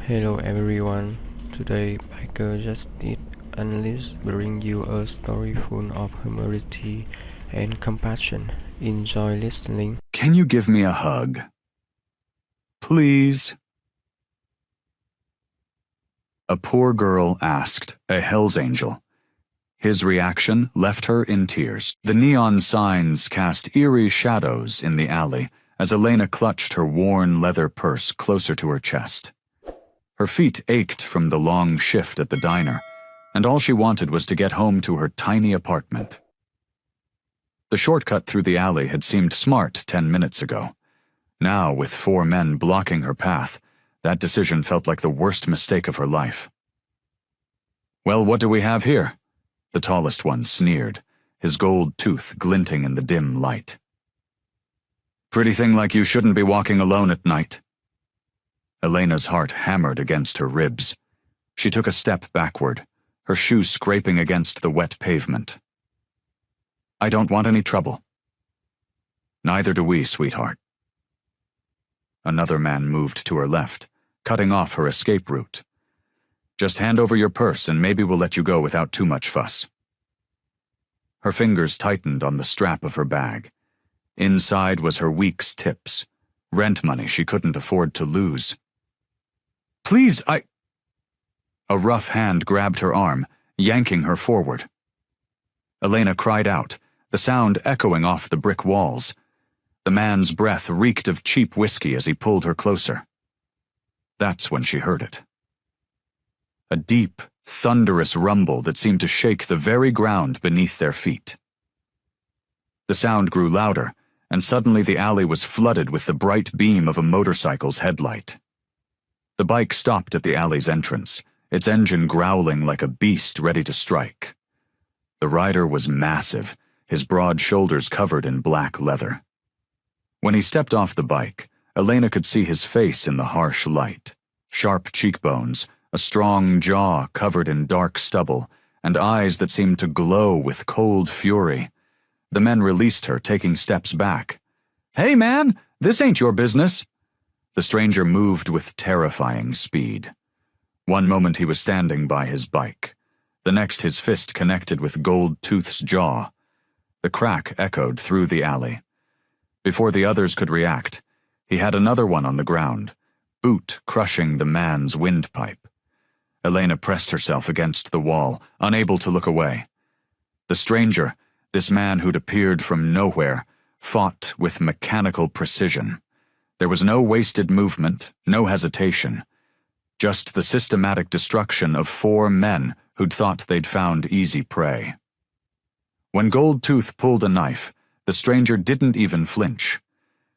Hello everyone. Today, Biker Justice Analyst bring you a story full of humanity and compassion. Enjoy listening. Can you give me a hug? Please? A poor girl asked a Hell's Angel. His reaction left her in tears. The neon signs cast eerie shadows in the alley as Elena clutched her worn leather purse closer to her chest. Her feet ached from the long shift at the diner, and all she wanted was to get home to her tiny apartment. The shortcut through the alley had seemed smart 10 minutes ago. Now, with 4 men blocking her path, that decision felt like the worst mistake of her life. "Well, what do we have here?" The tallest one sneered, his gold tooth glinting in the dim light. "Pretty thing like you shouldn't be walking alone at night." Elena's heart hammered against her ribs. She took a step backward, her shoe scraping against the wet pavement. "I don't want any trouble." "Neither do we, sweetheart." Another man moved to her left, cutting off her escape route. "Just hand over your purse and maybe we'll let you go without too much fuss." Her fingers tightened on the strap of her bag. Inside was her week's tips, rent money she couldn't afford to lose. "Please, A rough hand grabbed her arm, yanking her forward. Elena cried out, the sound echoing off the brick walls. The man's breath reeked of cheap whiskey as he pulled her closer. That's when she heard it. A deep, thunderous rumble that seemed to shake the very ground beneath their feet. The sound grew louder, and suddenly the alley was flooded with the bright beam of a motorcycle's headlight. The bike stopped at the alley's entrance, its engine growling like a beast ready to strike. The rider was massive, his broad shoulders covered in black leather. When he stepped off the bike, Elena could see his face in the harsh light. Sharp cheekbones, a strong jaw covered in dark stubble, and eyes that seemed to glow with cold fury. The men released her, taking steps back. "Hey man, this ain't your business." The stranger moved with terrifying speed. One moment he was standing by his bike. The next his fist connected with Gold Tooth's jaw. The crack echoed through the alley. Before the others could react, he had another one on the ground, boot crushing the man's windpipe. Elena pressed herself against the wall, unable to look away. The stranger, this man who'd appeared from nowhere, fought with mechanical precision. There was no wasted movement, no hesitation. Just the systematic destruction of 4 men who'd thought they'd found easy prey. When Gold Tooth pulled a knife, the stranger didn't even flinch.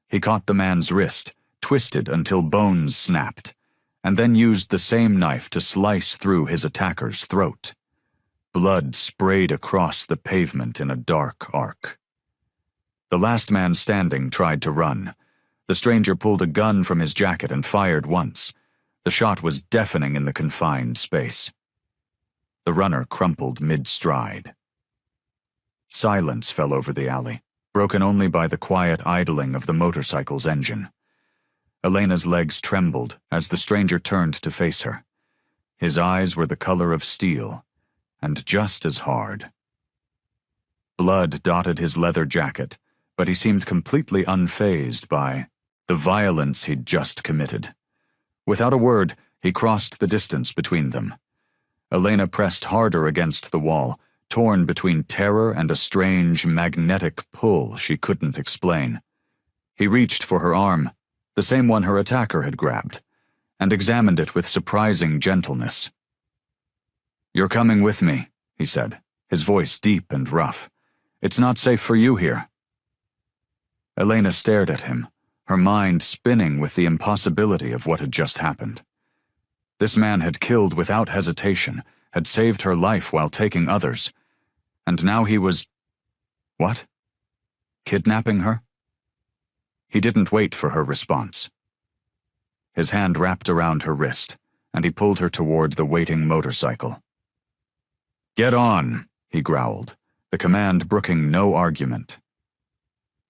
He caught the man's wrist, twisted until bones snapped, and then used the same knife to slice through his attacker's throat. Blood sprayed across the pavement in a dark arc. The last man standing tried to run. The stranger pulled a gun from his jacket and fired once. The shot was deafening in the confined space. The runner crumpled mid-stride. Silence fell over the alley, broken only by the quiet idling of the motorcycle's engine. Elena's legs trembled as the stranger turned to face her. His eyes were the color of steel, and just as hard. Blood dotted his leather jacket, but he seemed completely unfazed by the violence he'd just committed. Without a word, he crossed the distance between them. Elena pressed harder against the wall, torn between terror and a strange, magnetic pull she couldn't explain. He reached for her arm, the same one her attacker had grabbed, and examined it with surprising gentleness. "You're coming with me," he said, his voice deep and rough. "It's not safe for you here." Elena stared at him, her mind spinning with the impossibility of what had just happened. This man had killed without hesitation, had saved her life while taking others, and now he was... what? Kidnapping her? He didn't wait for her response. His hand wrapped around her wrist, and he pulled her toward the waiting motorcycle. "Get on," he growled, the command brooking no argument.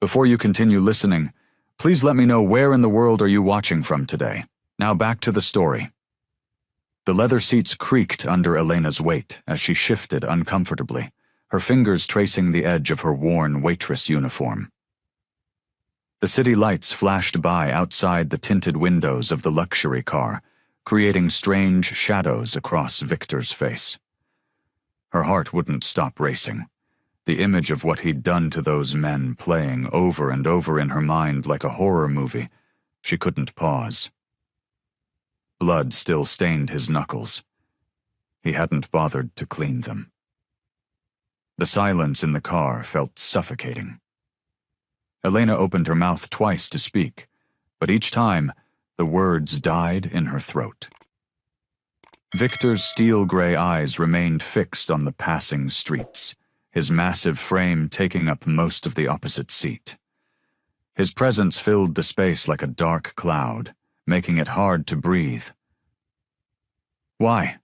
"Before you continue listening, please let me know where in the world are you watching from today. Now back to the story." The leather seats creaked under Elena's weight as she shifted uncomfortably, her fingers tracing the edge of her worn waitress uniform. The city lights flashed by outside the tinted windows of the luxury car, creating strange shadows across Victor's face. Her heart wouldn't stop racing, the image of what he'd done to those men playing over and over in her mind like a horror movie. She couldn't pause. Blood still stained his knuckles. He hadn't bothered to clean them. The silence in the car felt suffocating. Elena opened her mouth twice to speak, but each time, the words died in her throat. Victor's steel-gray eyes remained fixed on the passing streets, his massive frame taking up most of the opposite seat. His presence filled the space like a dark cloud, making it hard to breathe. "Why?"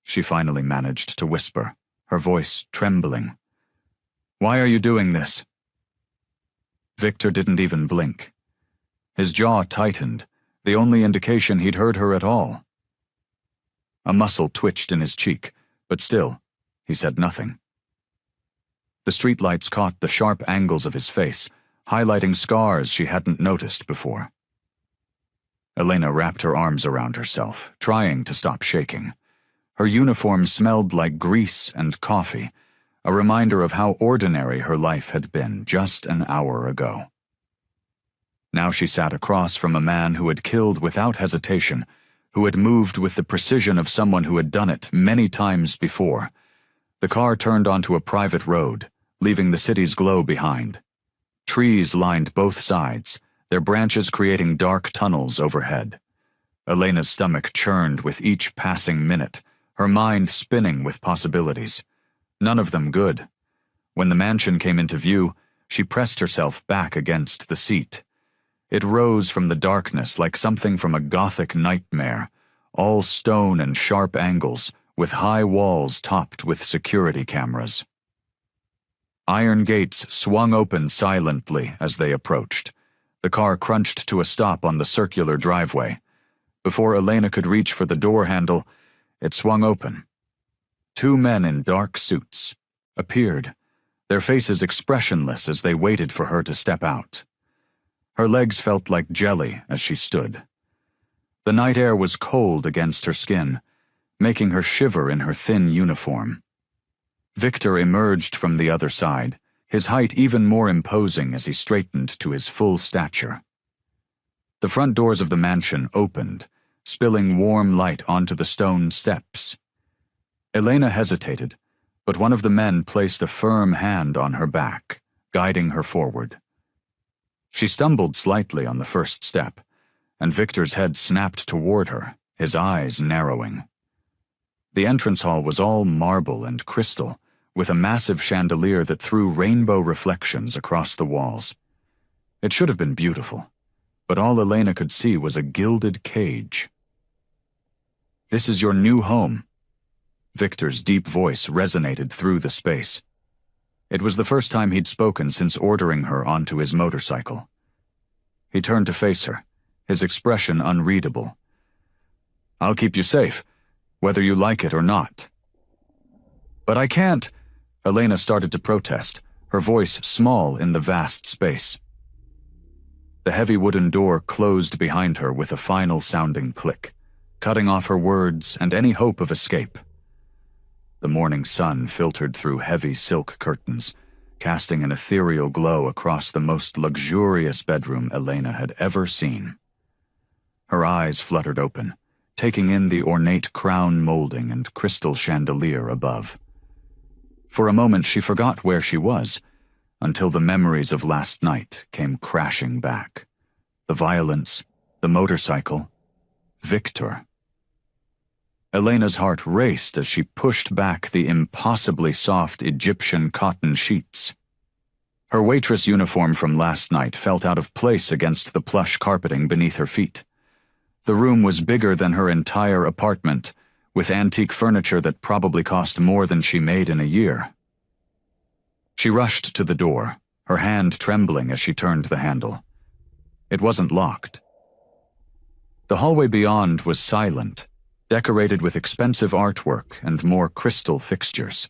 she finally managed to whisper, her voice trembling. "Why are you doing this?" Victor didn't even blink. His jaw tightened, the only indication he'd heard her at all. A muscle twitched in his cheek, but still, he said nothing. The streetlights caught the sharp angles of his face, highlighting scars she hadn't noticed before. Elena wrapped her arms around herself, trying to stop shaking. Her uniform smelled like grease and coffee, a reminder of how ordinary her life had been just an hour ago. Now she sat across from a man who had killed without hesitation, who had moved with the precision of someone who had done it many times before. The car turned onto a private road, leaving the city's glow behind. Trees lined both sides, their branches creating dark tunnels overhead. Elena's stomach churned with each passing minute, her mind spinning with possibilities. None of them good. When the mansion came into view, she pressed herself back against the seat. It rose from the darkness like something from a Gothic nightmare, all stone and sharp angles, with high walls topped with security cameras. Iron gates swung open silently as they approached. The car crunched to a stop on the circular driveway. Before Elena could reach for the door handle, it swung open. Two men in dark suits appeared, their faces expressionless as they waited for her to step out. Her legs felt like jelly as she stood. The night air was cold against her skin, making her shiver in her thin uniform. Victor emerged from the other side, his height even more imposing as he straightened to his full stature. The front doors of the mansion opened, spilling warm light onto the stone steps. Elena hesitated, but one of the men placed a firm hand on her back, guiding her forward. She stumbled slightly on the first step, and Victor's head snapped toward her, his eyes narrowing. The entrance hall was all marble and crystal, with a massive chandelier that threw rainbow reflections across the walls. It should have been beautiful, but all Elena could see was a gilded cage. "This is your new home." Victor's deep voice resonated through the space. It was the first time he'd spoken since ordering her onto his motorcycle. He turned to face her, his expression unreadable. "I'll keep you safe, whether you like it or not." "But I can't," Elena started to protest, her voice small in the vast space. The heavy wooden door closed behind her with a final sounding click, cutting off her words and any hope of escape. The morning sun filtered through heavy silk curtains, casting an ethereal glow across the most luxurious bedroom Elena had ever seen. Her eyes fluttered open, taking in the ornate crown molding and crystal chandelier above. For a moment she forgot where she was, until the memories of last night came crashing back. The violence, the motorcycle, Victor. Elena's heart raced as she pushed back the impossibly soft Egyptian cotton sheets. Her waitress uniform from last night felt out of place against the plush carpeting beneath her feet. The room was bigger than her entire apartment, with antique furniture that probably cost more than she made in a year. She rushed to the door, her hand trembling as she turned the handle. It wasn't locked. The hallway beyond was silent, decorated with expensive artwork and more crystal fixtures.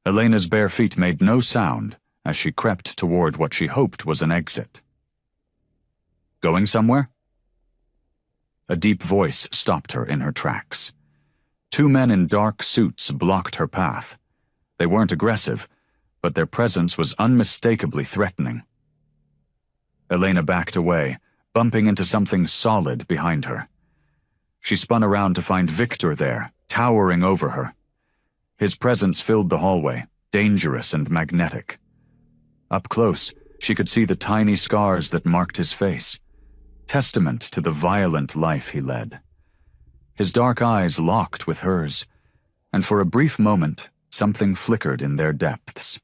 Elena's bare feet made no sound as she crept toward what she hoped was an exit. Going somewhere? A deep voice stopped her in her tracks. Two men in dark suits blocked her path. They weren't aggressive, but their presence was unmistakably threatening. Elena backed away, bumping into something solid behind her. She spun around to find Victor there, towering over her. His presence filled the hallway, dangerous and magnetic. Up close, she could see the tiny scars that marked his face, testament to the violent life he led. His dark eyes locked with hers, and for a brief moment, something flickered in their depths.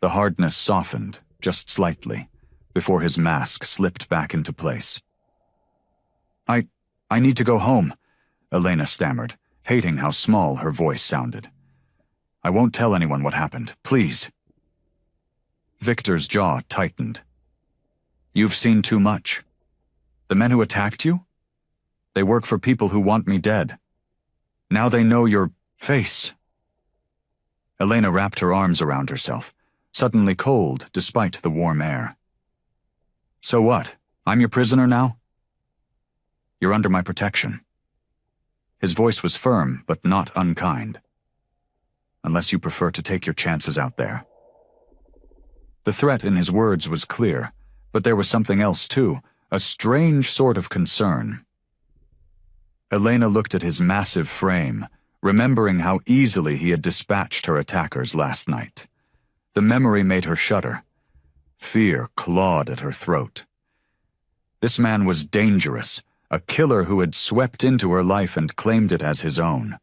The hardness softened, just slightly, before his mask slipped back into place. I need to go home, Elena stammered, hating how small her voice sounded. I won't tell anyone what happened, please. Victor's jaw tightened. You've seen too much. The men who attacked you? They work for people who want me dead. Now they know your face. Elena wrapped her arms around herself, suddenly cold despite the warm air. So what? I'm your prisoner now? You're under my protection. His voice was firm, but not unkind. Unless you prefer to take your chances out there. The threat in his words was clear, but there was something else too, a strange sort of concern. Elena looked at his massive frame, remembering how easily he had dispatched her attackers last night. The memory made her shudder. Fear clawed at her throat. This man was dangerous, a killer who had swept into her life and claimed it as his own.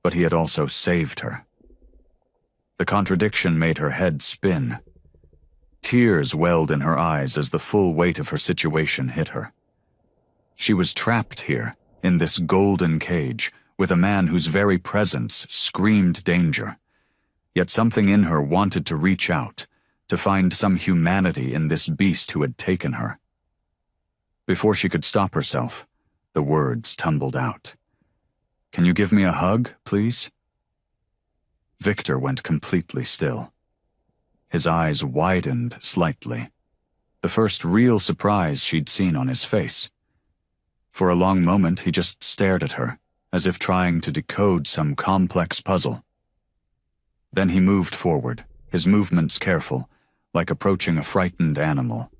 But he had also saved her. The contradiction made her head spin. Tears welled in her eyes as the full weight of her situation hit her. She was trapped here, in this golden cage, with a man whose very presence screamed danger. Yet something in her wanted to reach out, to find some humanity in this beast who had taken her. Before she could stop herself, the words tumbled out. Can you give me a hug, please? Victor went completely still. His eyes widened slightly, the first real surprise she'd seen on his face. For a long moment, he just stared at her, as if trying to decode some complex puzzle. Then he moved forward, his movements careful, like approaching a frightened animal.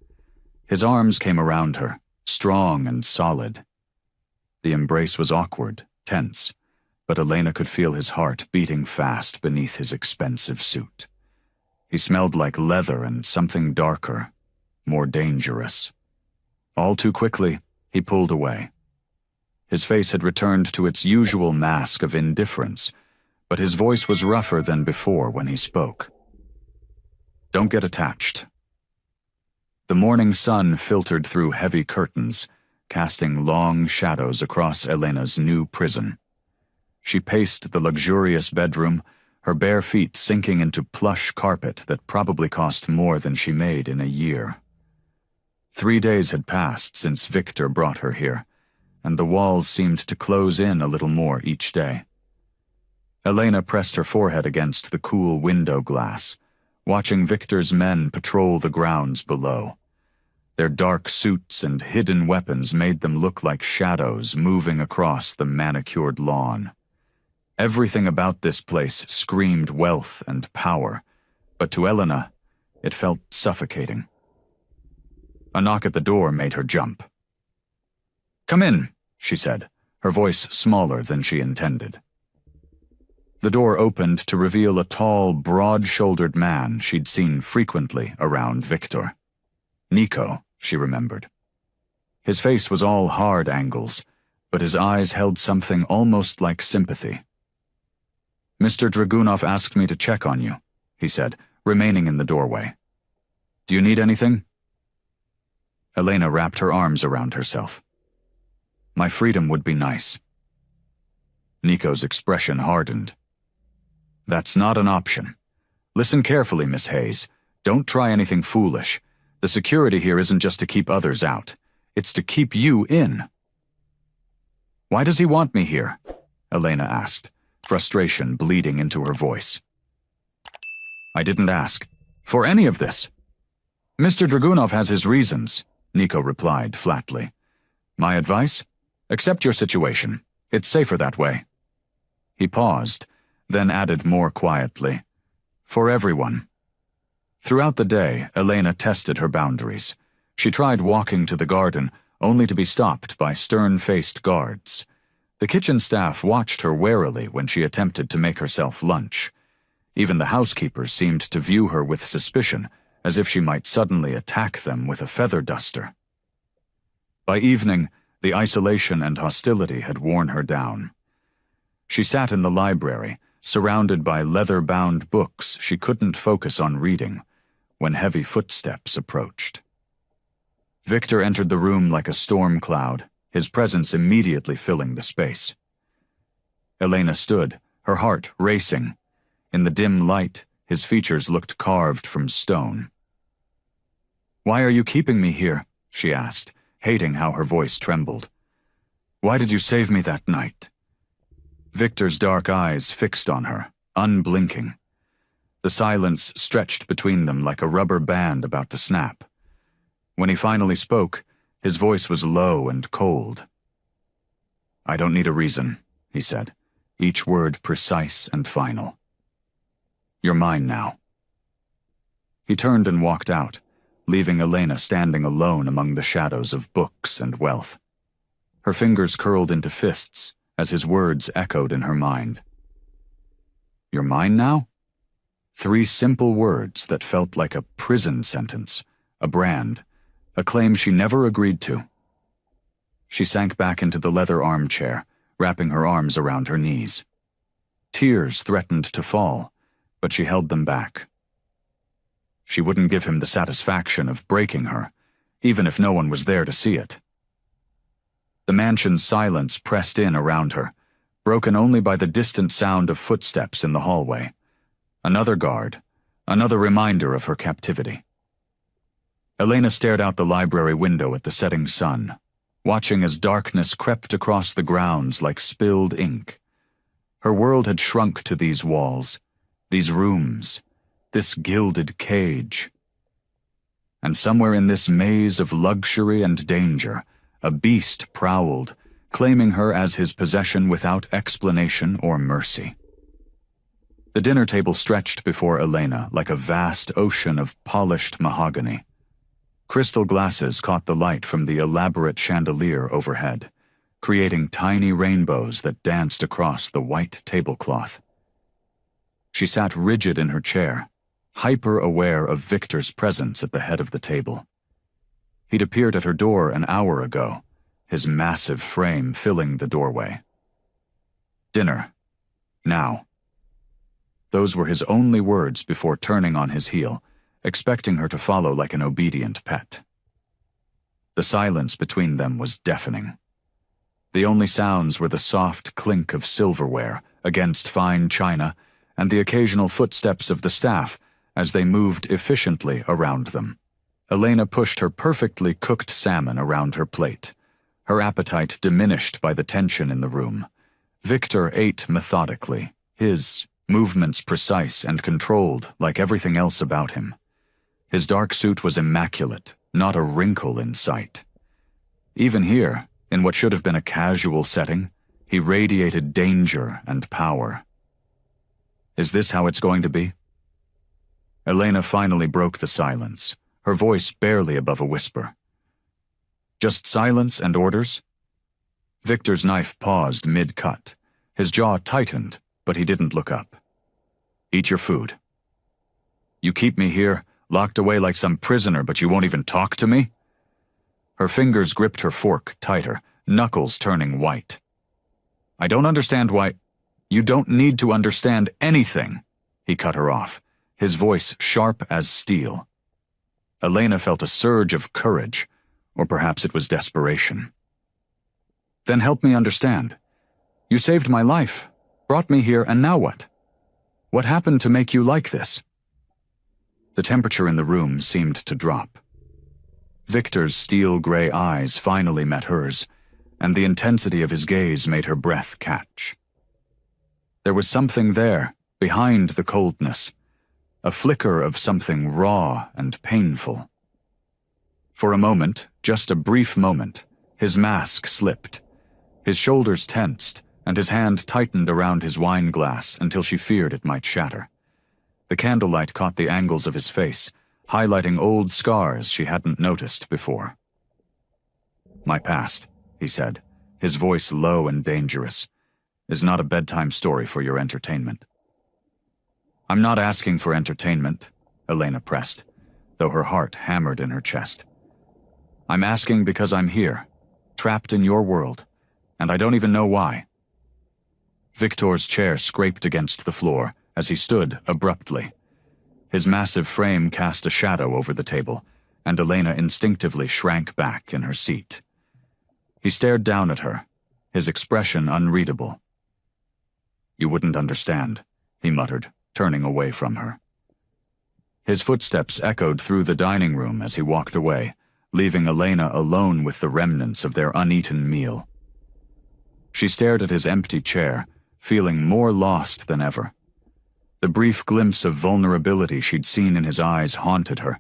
His arms came around her, strong and solid. The embrace was awkward, tense, but Elena could feel his heart beating fast beneath his expensive suit. He smelled like leather and something darker, more dangerous. All too quickly, he pulled away. His face had returned to its usual mask of indifference, but his voice was rougher than before when he spoke. Don't get attached. The morning sun filtered through heavy curtains, casting long shadows across Elena's new prison. She paced the luxurious bedroom, her bare feet sinking into plush carpet that probably cost more than she made in a year. 3 days had passed since Victor brought her here, and the walls seemed to close in a little more each day. Elena pressed her forehead against the cool window glass, watching Victor's men patrol the grounds below. Their dark suits and hidden weapons made them look like shadows moving across the manicured lawn. Everything about this place screamed wealth and power, but to Elena, it felt suffocating. A knock at the door made her jump. "Come in," she said, her voice smaller than she intended. The door opened to reveal a tall, broad-shouldered man she'd seen frequently around Victor. Nico, she remembered. His face was all hard angles, but his eyes held something almost like sympathy. "Mr. Dragunov asked me to check on you," he said, remaining in the doorway. "Do you need anything?" Elena wrapped her arms around herself. "My freedom would be nice." Nico's expression hardened. "That's not an option. Listen carefully, Miss Hayes. Don't try anything foolish. The security here isn't just to keep others out. It's to keep you in." Why does he want me here? Elena asked, frustration bleeding into her voice. I didn't ask for any of this. Mr. Dragunov has his reasons, Nico replied flatly. My advice? Accept your situation. It's safer that way. He paused, then added more quietly. For everyone. Throughout the day, Elena tested her boundaries. She tried walking to the garden, only to be stopped by stern-faced guards. The kitchen staff watched her warily when she attempted to make herself lunch. Even the housekeepers seemed to view her with suspicion, as if she might suddenly attack them with a feather duster. By evening, the isolation and hostility had worn her down. She sat in the library, surrounded by leather-bound books she couldn't focus on reading, when heavy footsteps approached. Victor entered the room like a storm cloud, his presence immediately filling the space. Elena stood, her heart racing. In the dim light, his features looked carved from stone. Why are you keeping me here? She asked, hating how her voice trembled. Why did you save me that night? Victor's dark eyes fixed on her, unblinking. The silence stretched between them like a rubber band about to snap. When he finally spoke, his voice was low and cold. I don't need a reason, he said, each word precise and final. You're mine now. He turned and walked out, leaving Elena standing alone among the shadows of books and wealth. Her fingers curled into fists as his words echoed in her mind. You're mine now? 3 simple words that felt like a prison sentence, a brand, a claim she never agreed to. She sank back into the leather armchair, wrapping her arms around her knees. Tears threatened to fall, but she held them back. She wouldn't give him the satisfaction of breaking her, even if no one was there to see it. The mansion's silence pressed in around her, broken only by the distant sound of footsteps in the hallway. Another guard, another reminder of her captivity. Elena stared out the library window at the setting sun, watching as darkness crept across the grounds like spilled ink. Her world had shrunk to these walls, these rooms, this gilded cage. And somewhere in this maze of luxury and danger, a beast prowled, claiming her as his possession without explanation or mercy. The dinner table stretched before Elena like a vast ocean of polished mahogany. Crystal glasses caught the light from the elaborate chandelier overhead, creating tiny rainbows that danced across the white tablecloth. She sat rigid in her chair, hyper-aware of Victor's presence at the head of the table. He'd appeared at her door an hour ago, his massive frame filling the doorway. Dinner. Now. Those were his only words before turning on his heel, expecting her to follow like an obedient pet. The silence between them was deafening. The only sounds were the soft clink of silverware against fine china and the occasional footsteps of the staff as they moved efficiently around them. Elena pushed her perfectly cooked salmon around her plate, her appetite diminished by the tension in the room. Victor ate methodically, his movements precise and controlled like everything else about him. His dark suit was immaculate, not a wrinkle in sight. Even here, in what should have been a casual setting, he radiated danger and power. Is this how it's going to be? Elena finally broke the silence, her voice barely above a whisper. Just silence and orders? Victor's knife paused mid-cut. His jaw tightened, but he didn't look up. Eat your food. You keep me here, locked away like some prisoner, but you won't even talk to me? Her fingers gripped her fork tighter, knuckles turning white. I don't understand why— You don't need to understand anything, he cut her off, his voice sharp as steel. Elena felt a surge of courage, or perhaps it was desperation. Then help me understand. You saved my life, brought me here, and now what? What happened to make you like this? The temperature in the room seemed to drop. Victor's steel-gray eyes finally met hers, and the intensity of his gaze made her breath catch. There was something there, behind the coldness, a flicker of something raw and painful. For a moment, just a brief moment, his mask slipped. His shoulders tensed, and his hand tightened around his wine glass until she feared it might shatter. The candlelight caught the angles of his face, highlighting old scars she hadn't noticed before. "My past," he said, his voice low and dangerous, "is not a bedtime story for your entertainment." "I'm not asking for entertainment," Elena pressed, though her heart hammered in her chest. "I'm asking because I'm here, trapped in your world, and I don't even know why." Victor's chair scraped against the floor as he stood abruptly. His massive frame cast a shadow over the table, and Elena instinctively shrank back in her seat. He stared down at her, his expression unreadable. "You wouldn't understand," he muttered, turning away from her. His footsteps echoed through the dining room as he walked away, leaving Elena alone with the remnants of their uneaten meal. She stared at his empty chair, feeling more lost than ever. The brief glimpse of vulnerability she'd seen in his eyes haunted her,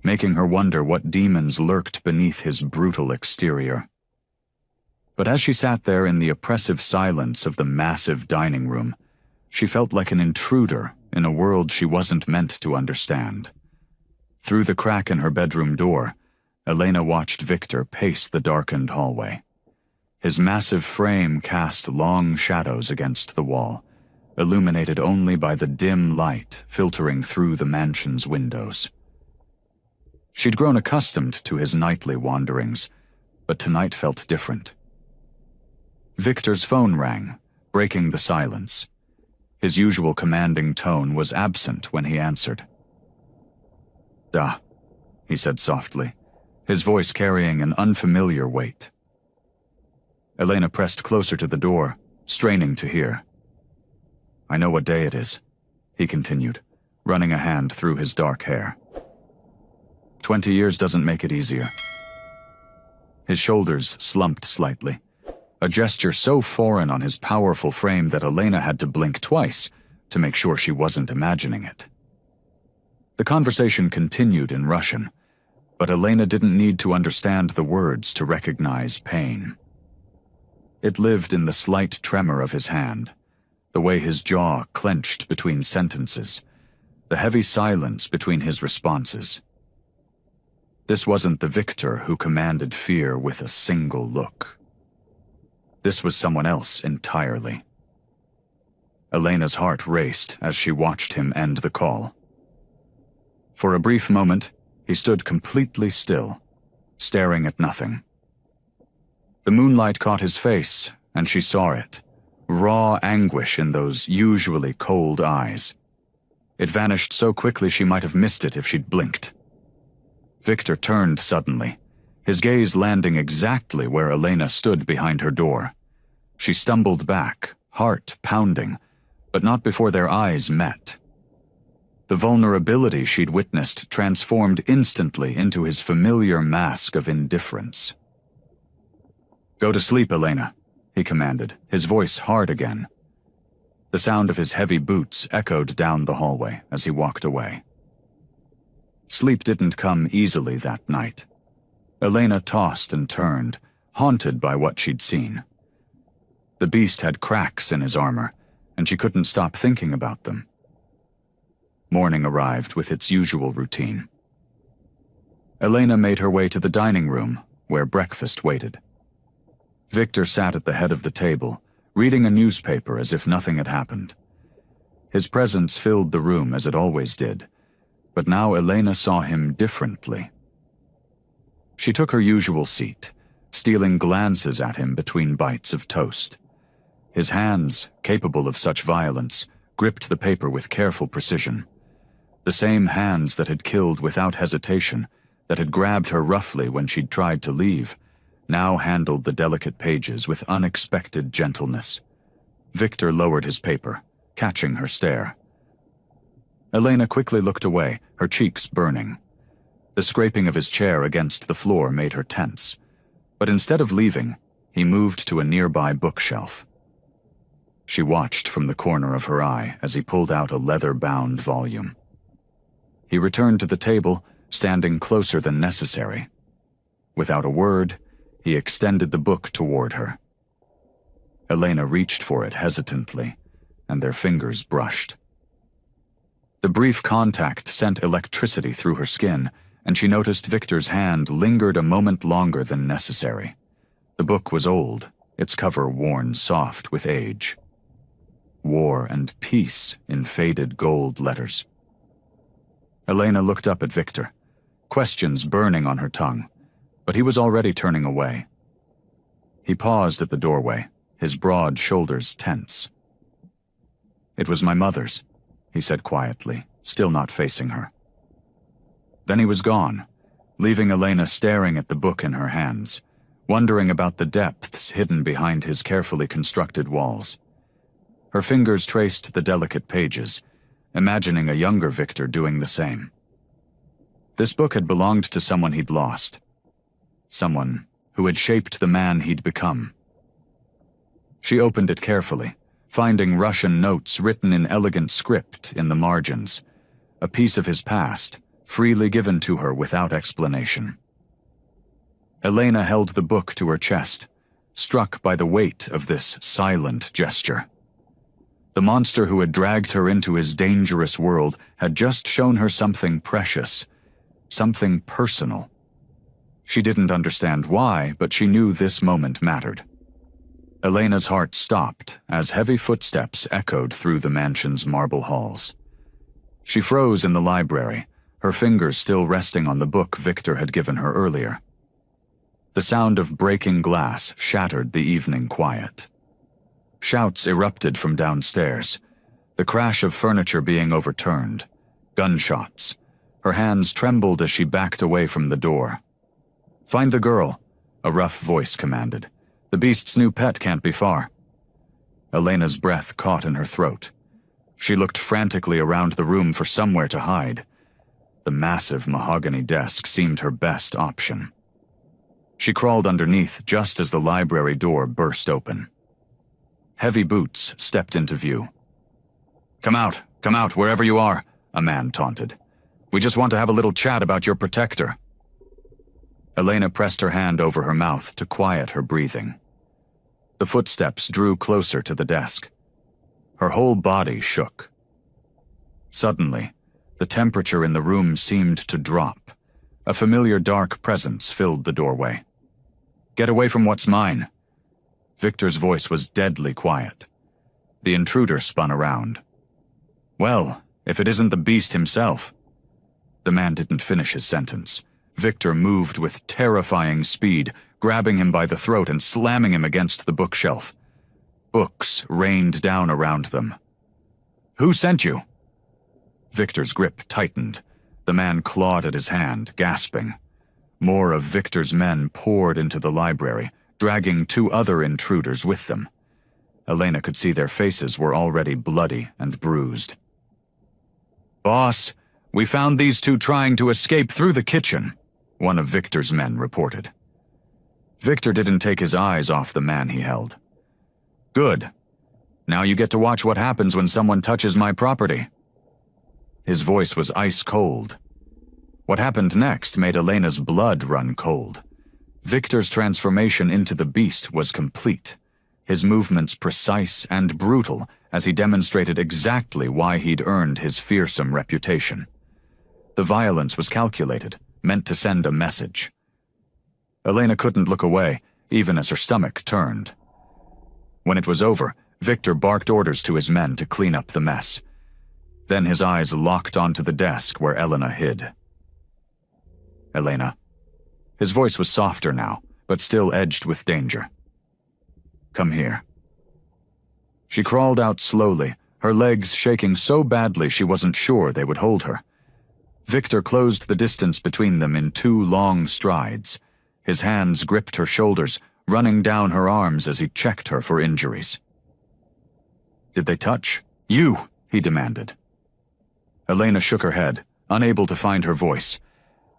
making her wonder what demons lurked beneath his brutal exterior. But as she sat there in the oppressive silence of the massive dining room, she felt like an intruder in a world she wasn't meant to understand. Through the crack in her bedroom door, Elena watched Victor pace the darkened hallway. His massive frame cast long shadows against the wall, illuminated only by the dim light filtering through the mansion's windows. She'd grown accustomed to his nightly wanderings, but tonight felt different. Victor's phone rang, breaking the silence. His usual commanding tone was absent when he answered. "Da," he said softly, his voice carrying an unfamiliar weight. Elena pressed closer to the door, straining to hear. "I know what day it is," he continued, running a hand through his dark hair. 20 years doesn't make it easier." His shoulders slumped slightly, a gesture so foreign on his powerful frame that Elena had to blink twice to make sure she wasn't imagining it. The conversation continued in Russian, but Elena didn't need to understand the words to recognize pain. It lived in the slight tremor of his hand, the way his jaw clenched between sentences, the heavy silence between his responses. This wasn't the Victor who commanded fear with a single look. This was someone else entirely. Elena's heart raced as she watched him end the call. For a brief moment, he stood completely still, staring at nothing. The moonlight caught his face, and she saw it, raw anguish in those usually cold eyes. It vanished so quickly she might have missed it if she'd blinked. Victor turned suddenly, his gaze landing exactly where Elena stood behind her door. She stumbled back, heart pounding, but not before their eyes met. The vulnerability she'd witnessed transformed instantly into his familiar mask of indifference. "Go to sleep, Elena," he commanded, his voice hard again. The sound of his heavy boots echoed down the hallway as he walked away. Sleep didn't come easily that night. Elena tossed and turned, haunted by what she'd seen. The beast had cracks in his armor, and she couldn't stop thinking about them. Morning arrived with its usual routine. Elena made her way to the dining room, where breakfast waited. Victor sat at the head of the table, reading a newspaper as if nothing had happened. His presence filled the room as it always did, but now Elena saw him differently. She took her usual seat, stealing glances at him between bites of toast. His hands, capable of such violence, gripped the paper with careful precision. The same hands that had killed without hesitation, that had grabbed her roughly when she'd tried to leave, now handled the delicate pages with unexpected gentleness. Victor lowered his paper, catching her stare. Elena quickly looked away, her cheeks burning. The scraping of his chair against the floor made her tense. But instead of leaving, he moved to a nearby bookshelf. She watched from the corner of her eye as he pulled out a leather-bound volume. He returned to the table, standing closer than necessary. Without a word, he extended the book toward her. Elena reached for it hesitantly, and their fingers brushed. The brief contact sent electricity through her skin, and she noticed Victor's hand lingered a moment longer than necessary. The book was old, its cover worn soft with age. War and Peace in faded gold letters. Elena looked up at Victor, questions burning on her tongue, but he was already turning away. He paused at the doorway, his broad shoulders tense. "It was my mother's," he said quietly, still not facing her. Then he was gone, leaving Elena staring at the book in her hands, wondering about the depths hidden behind his carefully constructed walls. Her fingers traced the delicate pages, imagining a younger Victor doing the same. This book had belonged to someone he'd lost. Someone who had shaped the man he'd become. She opened it carefully, finding Russian notes written in elegant script in the margins, a piece of his past, freely given to her without explanation. Elena held the book to her chest, struck by the weight of this silent gesture. The monster who had dragged her into his dangerous world had just shown her something precious, something personal. She didn't understand why, but she knew this moment mattered. Elena's heart stopped as heavy footsteps echoed through the mansion's marble halls. She froze in the library, her fingers still resting on the book Victor had given her earlier. The sound of breaking glass shattered the evening quiet. Shouts erupted from downstairs, the crash of furniture being overturned, gunshots. Her hands trembled as she backed away from the door. "Find the girl," a rough voice commanded. "The beast's new pet can't be far." Elena's breath caught in her throat. She looked frantically around the room for somewhere to hide. The massive mahogany desk seemed her best option. She crawled underneath just as the library door burst open. Heavy boots stepped into view. Come out, wherever you are," a man taunted. "We just want to have a little chat about your protector." Elena pressed her hand over her mouth to quiet her breathing. The footsteps drew closer to the desk. Her whole body shook. Suddenly, the temperature in the room seemed to drop. A familiar dark presence filled the doorway. "Get away from what's mine." Victor's voice was deadly quiet. The intruder spun around. "Well, if it isn't the beast himself." The man didn't finish his sentence. Victor moved with terrifying speed, grabbing him by the throat and slamming him against the bookshelf. Books rained down around them. "Who sent you?" Victor's grip tightened. The man clawed at his hand, gasping. More of Victor's men poured into the library, dragging 2 other intruders with them. Elena could see their faces were already bloody and bruised. "Boss, we found these 2 trying to escape through the kitchen," one of Victor's men reported. Victor didn't take his eyes off the man he held. "Good. Now you get to watch what happens when someone touches my property." His voice was ice cold. What happened next made Elena's blood run cold. Victor's transformation into the beast was complete, his movements precise and brutal as he demonstrated exactly why he'd earned his fearsome reputation. The violence was calculated, meant to send a message. Elena couldn't look away, even as her stomach turned. When it was over, Victor barked orders to his men to clean up the mess. Then his eyes locked onto the desk where Elena hid. "Elena." His voice was softer now, but still edged with danger. "Come here." She crawled out slowly, her legs shaking so badly she wasn't sure they would hold her. Victor closed the distance between them in 2 long strides. His hands gripped her shoulders, running down her arms as he checked her for injuries. "Did they touch?" "You!" he demanded. Elena shook her head, unable to find her voice.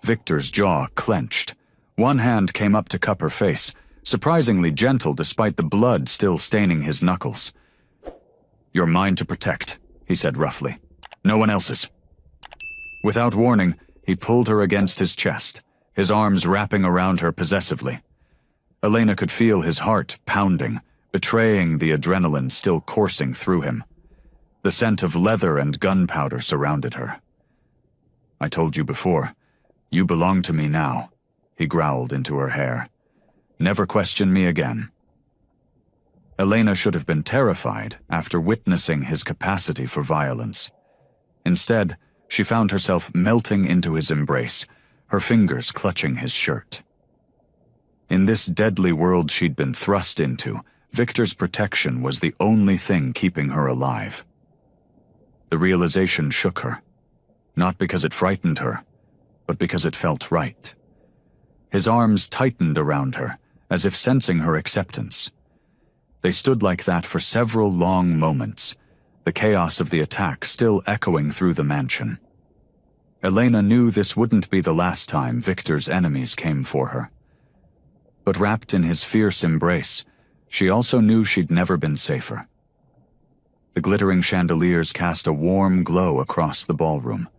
Victor's jaw clenched. One hand came up to cup her face, surprisingly gentle despite the blood still staining his knuckles. "You're mine to protect," he said roughly. "No one else's." Without warning, he pulled her against his chest, his arms wrapping around her possessively. Elena could feel his heart pounding, betraying the adrenaline still coursing through him. The scent of leather and gunpowder surrounded her. "I told you before, you belong to me now," he growled into her hair. "Never question me again." Elena should have been terrified after witnessing his capacity for violence. Instead, she found herself melting into his embrace, her fingers clutching his shirt. In this deadly world she'd been thrust into, Victor's protection was the only thing keeping her alive. The realization shook her, not because it frightened her, but because it felt right. His arms tightened around her, as if sensing her acceptance. They stood like that for several long moments, the chaos of the attack still echoing through the mansion. Elena knew this wouldn't be the last time Victor's enemies came for her. But wrapped in his fierce embrace, she also knew she'd never been safer. The glittering chandeliers cast a warm glow across the ballroom,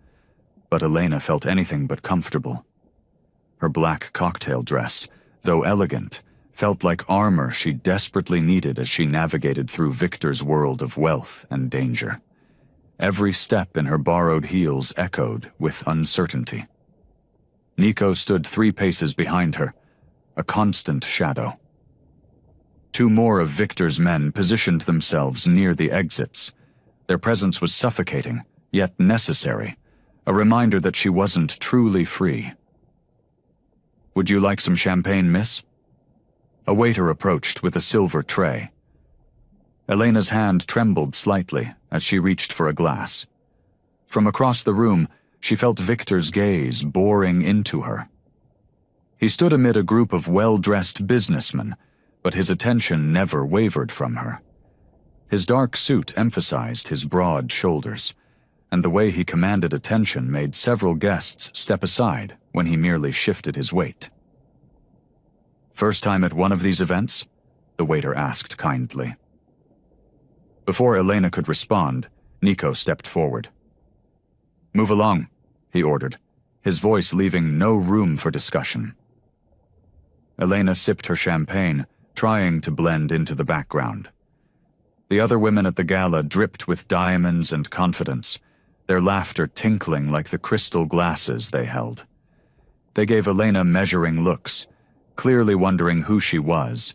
but Elena felt anything but comfortable. Her black cocktail dress, though elegant, felt like armor she desperately needed as she navigated through Victor's world of wealth and danger. Every step in her borrowed heels echoed with uncertainty. Nico stood 3 paces behind her, a constant shadow. 2 more of Victor's men positioned themselves near the exits. Their presence was suffocating, yet necessary, a reminder that she wasn't truly free. "Would you like some champagne, miss?" A waiter approached with a silver tray. Elena's hand trembled slightly as she reached for a glass. From across the room, she felt Victor's gaze boring into her. He stood amid a group of well-dressed businessmen, but his attention never wavered from her. His dark suit emphasized his broad shoulders, and the way he commanded attention made several guests step aside when he merely shifted his weight. "First time at one of these events?" the waiter asked kindly. Before Elena could respond, Nico stepped forward. "Move along," he ordered, his voice leaving no room for discussion. Elena sipped her champagne, trying to blend into the background. The other women at the gala dripped with diamonds and confidence, their laughter tinkling like the crystal glasses they held. They gave Elena measuring looks, clearly wondering who she was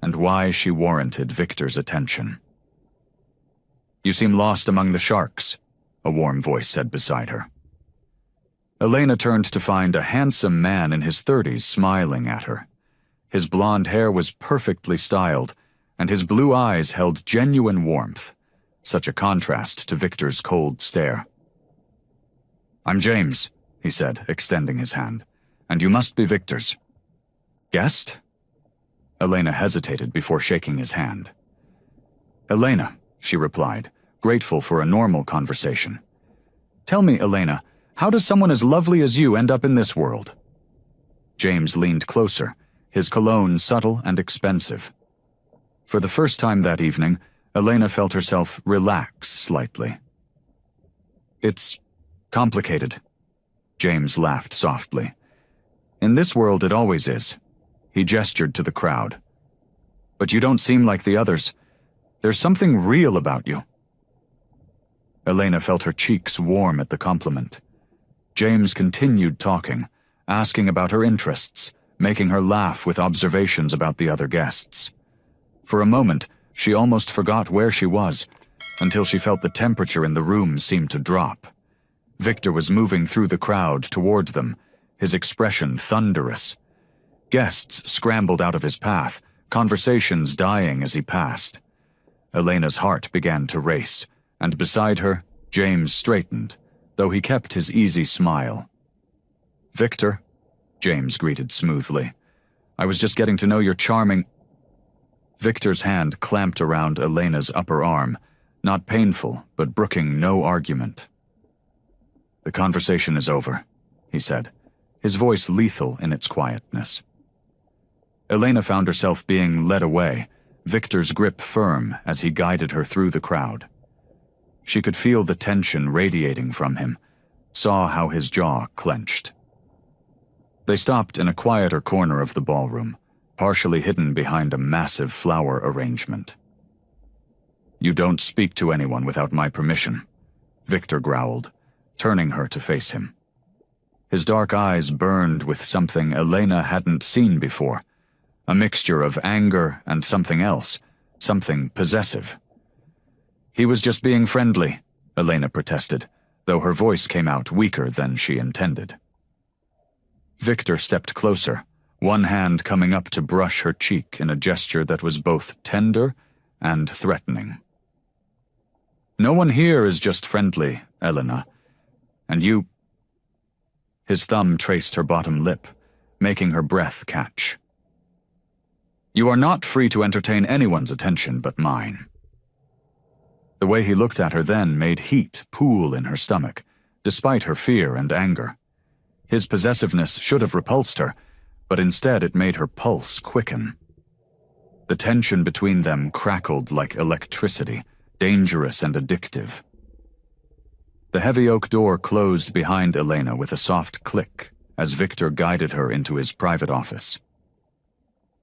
and why she warranted Victor's attention. "You seem lost among the sharks," a warm voice said beside her. Elena turned to find a handsome man in his 30s smiling at her. His blonde hair was perfectly styled, and his blue eyes held genuine warmth, such a contrast to Victor's cold stare. "I'm James," he said, extending his hand, "and you must be Victor's." "Guest?" Elena hesitated before shaking his hand. "Elena," she replied, grateful for a normal conversation. "Tell me, Elena, how does someone as lovely as you end up in this world?" James leaned closer, his cologne subtle and expensive. For the first time that evening, Elena felt herself relax slightly. "It's complicated." James laughed softly. "In this world it always is." He gestured to the crowd. "But you don't seem like the others. There's something real about you." Elena felt her cheeks warm at the compliment. James continued talking, asking about her interests, making her laugh with observations about the other guests. For a moment, she almost forgot where she was, until she felt the temperature in the room seem to drop. Victor was moving through the crowd toward them, his expression thunderous. Guests scrambled out of his path, conversations dying as he passed. Elena's heart began to race, and beside her, James straightened, though he kept his easy smile. "Victor," James greeted smoothly, "I was just getting to know your charming—" Victor's hand clamped around Elena's upper arm, not painful, but brooking no argument. "The conversation is over," he said, his voice lethal in its quietness. Elena found herself being led away, Victor's grip firm as he guided her through the crowd. She could feel the tension radiating from him, saw how his jaw clenched. They stopped in a quieter corner of the ballroom, partially hidden behind a massive flower arrangement. "You don't speak to anyone without my permission," Victor growled, turning her to face him. His dark eyes burned with something Elena hadn't seen before, a mixture of anger and something else, something possessive. "He was just being friendly," Elena protested, though her voice came out weaker than she intended. Victor stepped closer, one hand coming up to brush her cheek in a gesture that was both tender and threatening. "No one here is just friendly, Elena. And you—" His thumb traced her bottom lip, making her breath catch. "You are not free to entertain anyone's attention but mine." The way he looked at her then made heat pool in her stomach, despite her fear and anger. His possessiveness should have repulsed her, but instead it made her pulse quicken. The tension between them crackled like electricity, dangerous and addictive. The heavy oak door closed behind Elena with a soft click as Victor guided her into his private office.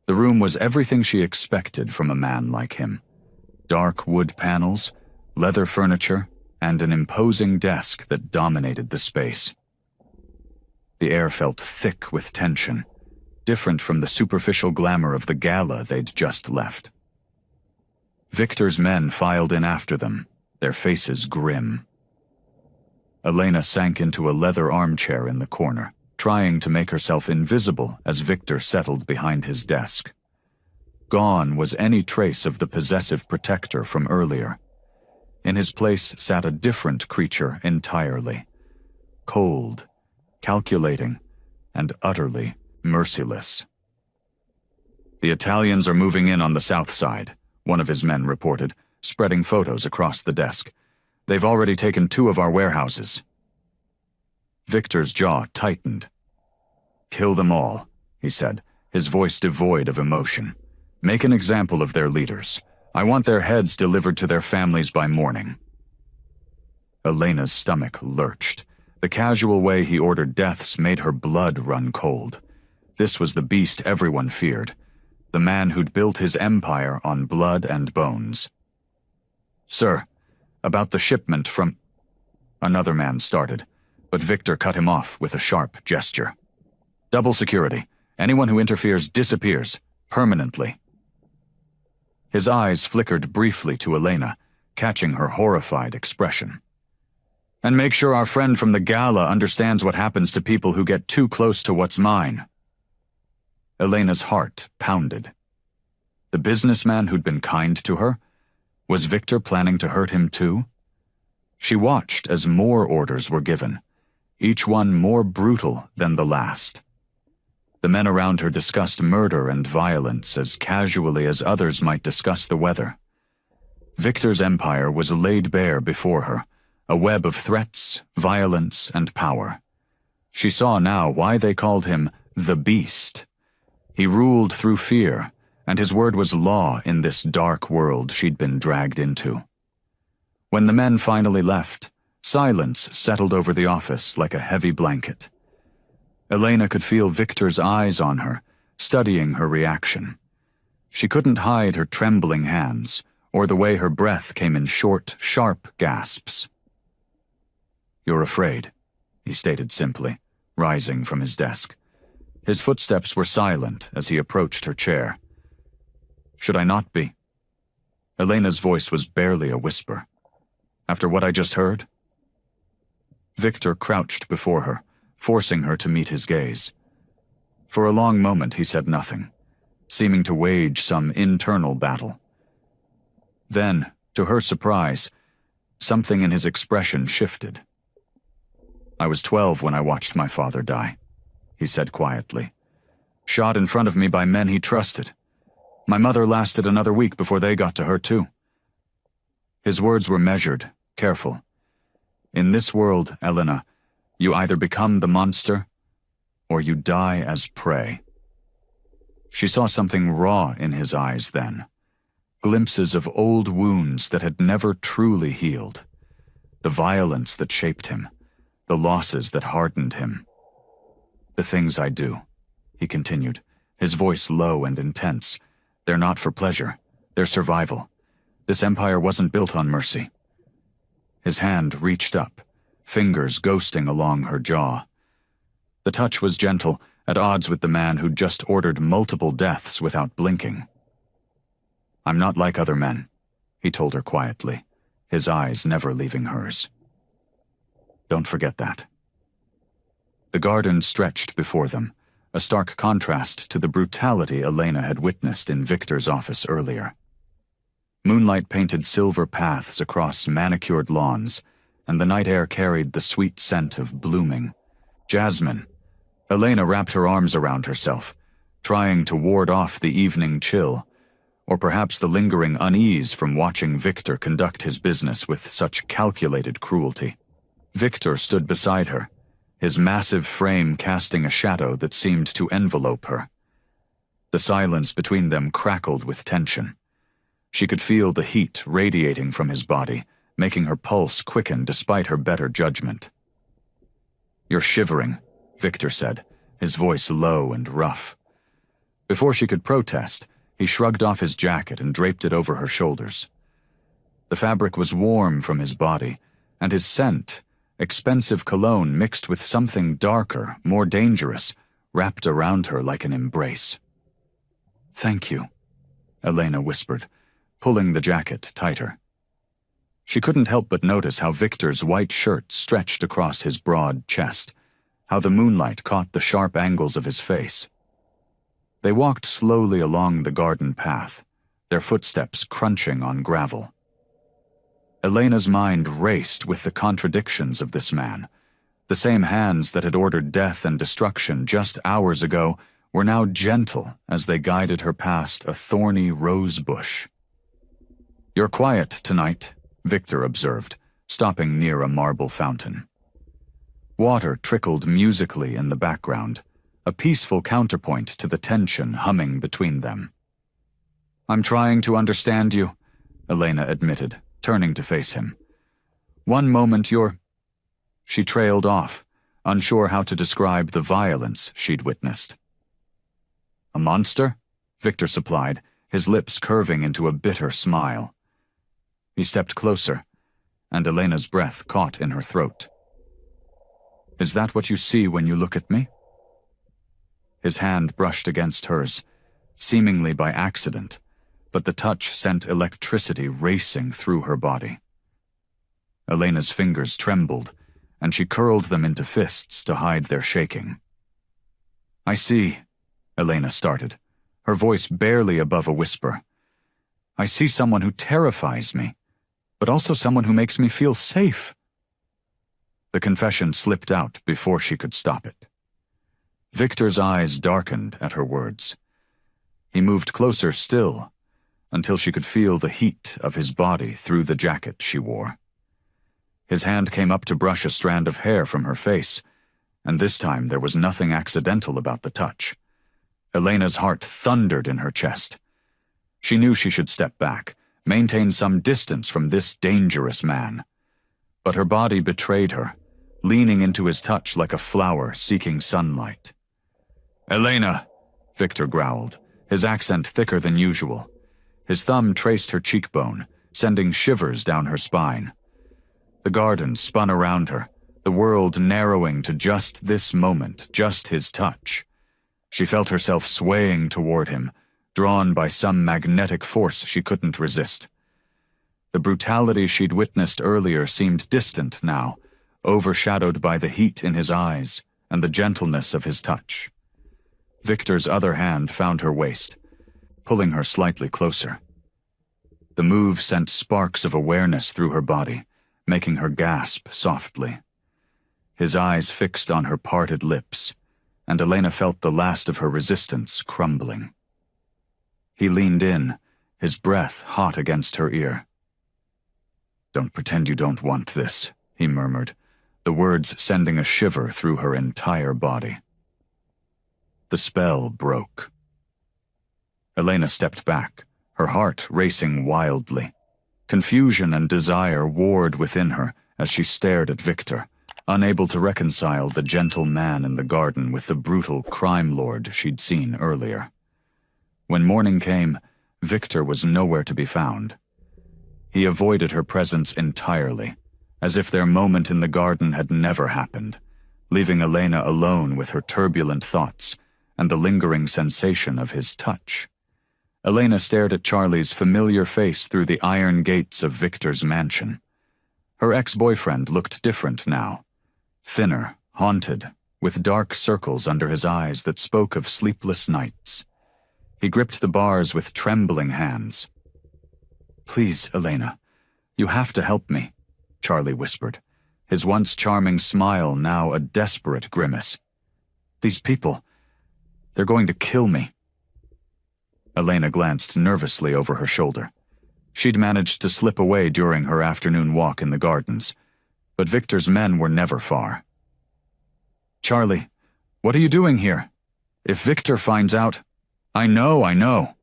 The room was everything she expected from a man like him. Dark wood panels, leather furniture, and an imposing desk that dominated the space. The air felt thick with tension, different from the superficial glamour of the gala they'd just left. Victor's men filed in after them, their faces grim. Elena sank into a leather armchair in the corner, trying to make herself invisible as Victor settled behind his desk. Gone was any trace of the possessive protector from earlier. In his place sat a different creature entirely. Cold, calculating, and utterly merciless. "The Italians are moving in on the south side," one of his men reported, spreading photos across the desk. "They've already taken 2 of our warehouses." Victor's jaw tightened. "Kill them all," he said, his voice devoid of emotion. "Make an example of their leaders. I want their heads delivered to their families by morning." Elena's stomach lurched. The casual way he ordered deaths made her blood run cold. This was the beast everyone feared, the man who'd built his empire on blood and bones. "Sir, about the shipment from—" Another man started, but Victor cut him off with a sharp gesture. "Double security. Anyone who interferes disappears, permanently." His eyes flickered briefly to Elena, catching her horrified expression. "And make sure our friend from the gala understands what happens to people who get too close to what's mine." Elena's heart pounded. The businessman who'd been kind to her? Was Victor planning to hurt him too? She watched as more orders were given, each one more brutal than the last. The men around her discussed murder and violence as casually as others might discuss the weather. Victor's empire was laid bare before her, a web of threats, violence, and power. She saw now why they called him the Beast. He ruled through fear, and his word was law in this dark world she'd been dragged into. When the men finally left, silence settled over the office like a heavy blanket. Elena could feel Victor's eyes on her, studying her reaction. She couldn't hide her trembling hands, or the way her breath came in short, sharp gasps. "You're afraid," he stated simply, rising from his desk. His footsteps were silent as he approached her chair. "Should I not be?" Elena's voice was barely a whisper. "After what I just heard?" Victor crouched before her, forcing her to meet his gaze. For a long moment he said nothing, seeming to wage some internal battle. Then, to her surprise, something in his expression shifted. "I was 12 when I watched my father die," he said quietly. "Shot in front of me by men he trusted. My mother lasted another week before they got to her too." His words were measured, careful. "In this world, Elena, you either become the monster, or you die as prey." She saw something raw in his eyes then, glimpses of old wounds that had never truly healed, the violence that shaped him, the losses that hardened him. "The things I do," he continued, his voice low and intense, "they're not for pleasure, they're survival. This empire wasn't built on mercy." His hand reached up, fingers ghosting along her jaw. The touch was gentle, at odds with the man who'd just ordered multiple deaths without blinking. "I'm not like other men," he told her quietly, his eyes never leaving hers. "Don't forget that." The garden stretched before them, a stark contrast to the brutality Elena had witnessed in Victor's office earlier. Moonlight painted silver paths across manicured lawns, and the night air carried the sweet scent of blooming jasmine. Elena wrapped her arms around herself, trying to ward off the evening chill, or perhaps the lingering unease from watching Victor conduct his business with such calculated cruelty. Victor stood beside her, his massive frame casting a shadow that seemed to envelope her. The silence between them crackled with tension. She could feel the heat radiating from his body, making her pulse quicken despite her better judgment. "You're shivering," Victor said, his voice low and rough. Before she could protest, he shrugged off his jacket and draped it over her shoulders. The fabric was warm from his body, and his scent, expensive cologne mixed with something darker, more dangerous, wrapped around her like an embrace. "Thank you," Elena whispered, pulling the jacket tighter. She couldn't help but notice how Victor's white shirt stretched across his broad chest, how the moonlight caught the sharp angles of his face. They walked slowly along the garden path, their footsteps crunching on gravel. Elena's mind raced with the contradictions of this man. The same hands that had ordered death and destruction just hours ago were now gentle as they guided her past a thorny rose bush. "You're quiet tonight," Victor observed, stopping near a marble fountain. Water trickled musically in the background, a peaceful counterpoint to the tension humming between them. "I'm trying to understand you," Elena admitted, turning to face him. "One moment you're—" She trailed off, unsure how to describe the violence she'd witnessed. "A monster?" Victor supplied, his lips curving into a bitter smile. He stepped closer, and Elena's breath caught in her throat. "Is that what you see when you look at me?" His hand brushed against hers, seemingly by accident, but the touch sent electricity racing through her body. Elena's fingers trembled, and she curled them into fists to hide their shaking. "I see," Elena started, her voice barely above a whisper. "I see someone who terrifies me, but also someone who makes me feel safe." The confession slipped out before she could stop it. Victor's eyes darkened at her words. He moved closer still, until she could feel the heat of his body through the jacket she wore. His hand came up to brush a strand of hair from her face, and this time there was nothing accidental about the touch. Elena's heart thundered in her chest. She knew she should step back, maintain some distance from this dangerous man. But her body betrayed her, leaning into his touch like a flower seeking sunlight. "Elena," Victor growled, his accent thicker than usual. His thumb traced her cheekbone, sending shivers down her spine. The garden spun around her, the world narrowing to just this moment, just his touch. She felt herself swaying toward him, drawn by some magnetic force she couldn't resist. The brutality she'd witnessed earlier seemed distant now, overshadowed by the heat in his eyes and the gentleness of his touch. Victor's other hand found her waist, pulling her slightly closer. The move sent sparks of awareness through her body, making her gasp softly. His eyes fixed on her parted lips, and Elena felt the last of her resistance crumbling. He leaned in, his breath hot against her ear. "Don't pretend you don't want this," he murmured, the words sending a shiver through her entire body. The spell broke. Elena stepped back, her heart racing wildly. Confusion and desire warred within her as she stared at Victor, unable to reconcile the gentle man in the garden with the brutal crime lord she'd seen earlier. When morning came, Victor was nowhere to be found. He avoided her presence entirely, as if their moment in the garden had never happened, leaving Elena alone with her turbulent thoughts and the lingering sensation of his touch. Elena stared at Charlie's familiar face through the iron gates of Victor's mansion. Her ex-boyfriend looked different now, thinner, haunted, with dark circles under his eyes that spoke of sleepless nights. He gripped the bars with trembling hands. "Please, Elena, you have to help me," Charlie whispered, his once charming smile now a desperate grimace. "These people, they're going to kill me." Elena glanced nervously over her shoulder. She'd managed to slip away during her afternoon walk in the gardens, but Victor's men were never far. "Charlie, what are you doing here? If Victor finds out—" I know.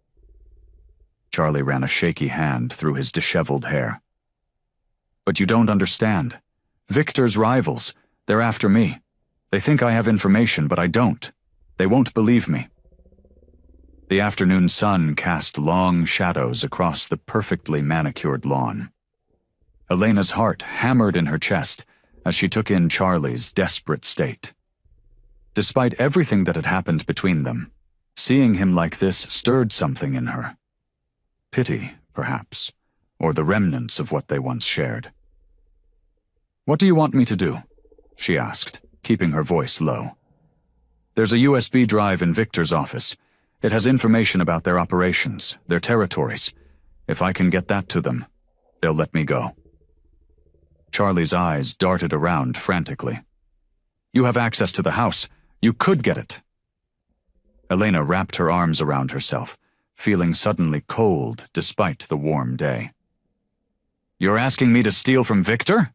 Charlie ran a shaky hand through his disheveled hair. "But you don't understand. Victor's rivals, they're after me. They think I have information, but I don't. They won't believe me." The afternoon sun cast long shadows across the perfectly manicured lawn. Elena's heart hammered in her chest as she took in Charlie's desperate state. Despite everything that had happened between them, seeing him like this stirred something in her. Pity, perhaps, or the remnants of what they once shared. "What do you want me to do?" she asked, keeping her voice low. "There's a USB drive in Victor's office. It has information about their operations, their territories. If I can get that to them, they'll let me go." Charlie's eyes darted around frantically. "You have access to the house. You could get it." Elena wrapped her arms around herself, feeling suddenly cold despite the warm day. "You're asking me to steal from Victor?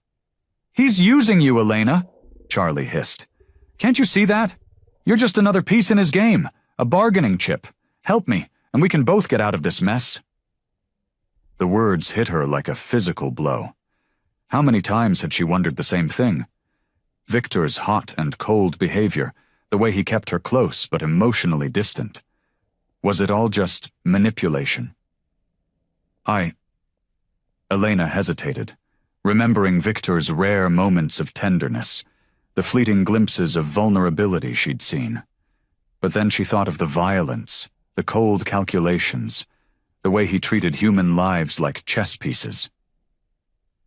He's using you, Elena," Charlie hissed. "Can't you see that? You're just another piece in his game, a bargaining chip. Help me, and we can both get out of this mess." The words hit her like a physical blow. How many times had she wondered the same thing? Victor's hot and cold behavior, the way he kept her close but emotionally distant. Was it all just manipulation? Elena hesitated, remembering Victor's rare moments of tenderness, the fleeting glimpses of vulnerability she'd seen. But then she thought of the violence, the cold calculations, the way he treated human lives like chess pieces.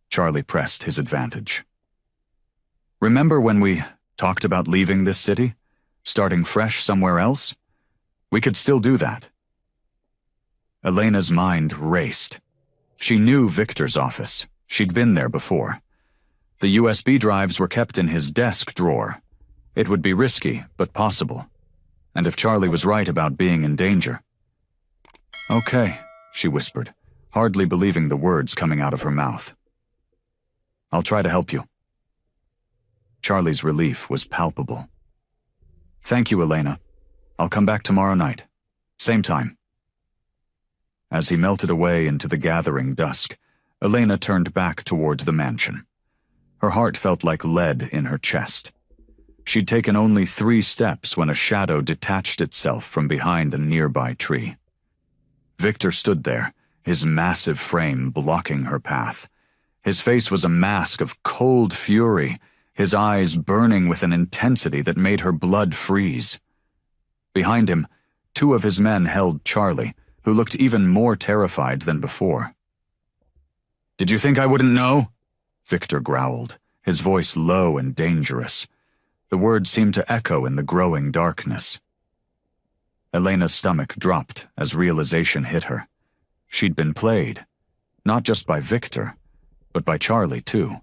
Charlie pressed his advantage. "Remember when we talked about leaving this city? Starting fresh somewhere else? We could still do that." Elena's mind raced. She knew Victor's office. She'd been there before. The USB drives were kept in his desk drawer. It would be risky, but possible. And if Charlie was right about being in danger— "Okay," she whispered, hardly believing the words coming out of her mouth. "I'll try to help you." Charlie's relief was palpable. "Thank you, Elena. I'll come back tomorrow night. Same time." As he melted away into the gathering dusk, Elena turned back towards the mansion. Her heart felt like lead in her chest. She'd taken only 3 steps when a shadow detached itself from behind a nearby tree. Victor stood there, his massive frame blocking her path. His face was a mask of cold fury, his eyes burning with an intensity that made her blood freeze. Behind him, 2 of his men held Charlie, who looked even more terrified than before. "Did you think I wouldn't know?" Victor growled, his voice low and dangerous. The words seemed to echo in the growing darkness. Elena's stomach dropped as realization hit her. She'd been played, not just by Victor, but by Charlie too.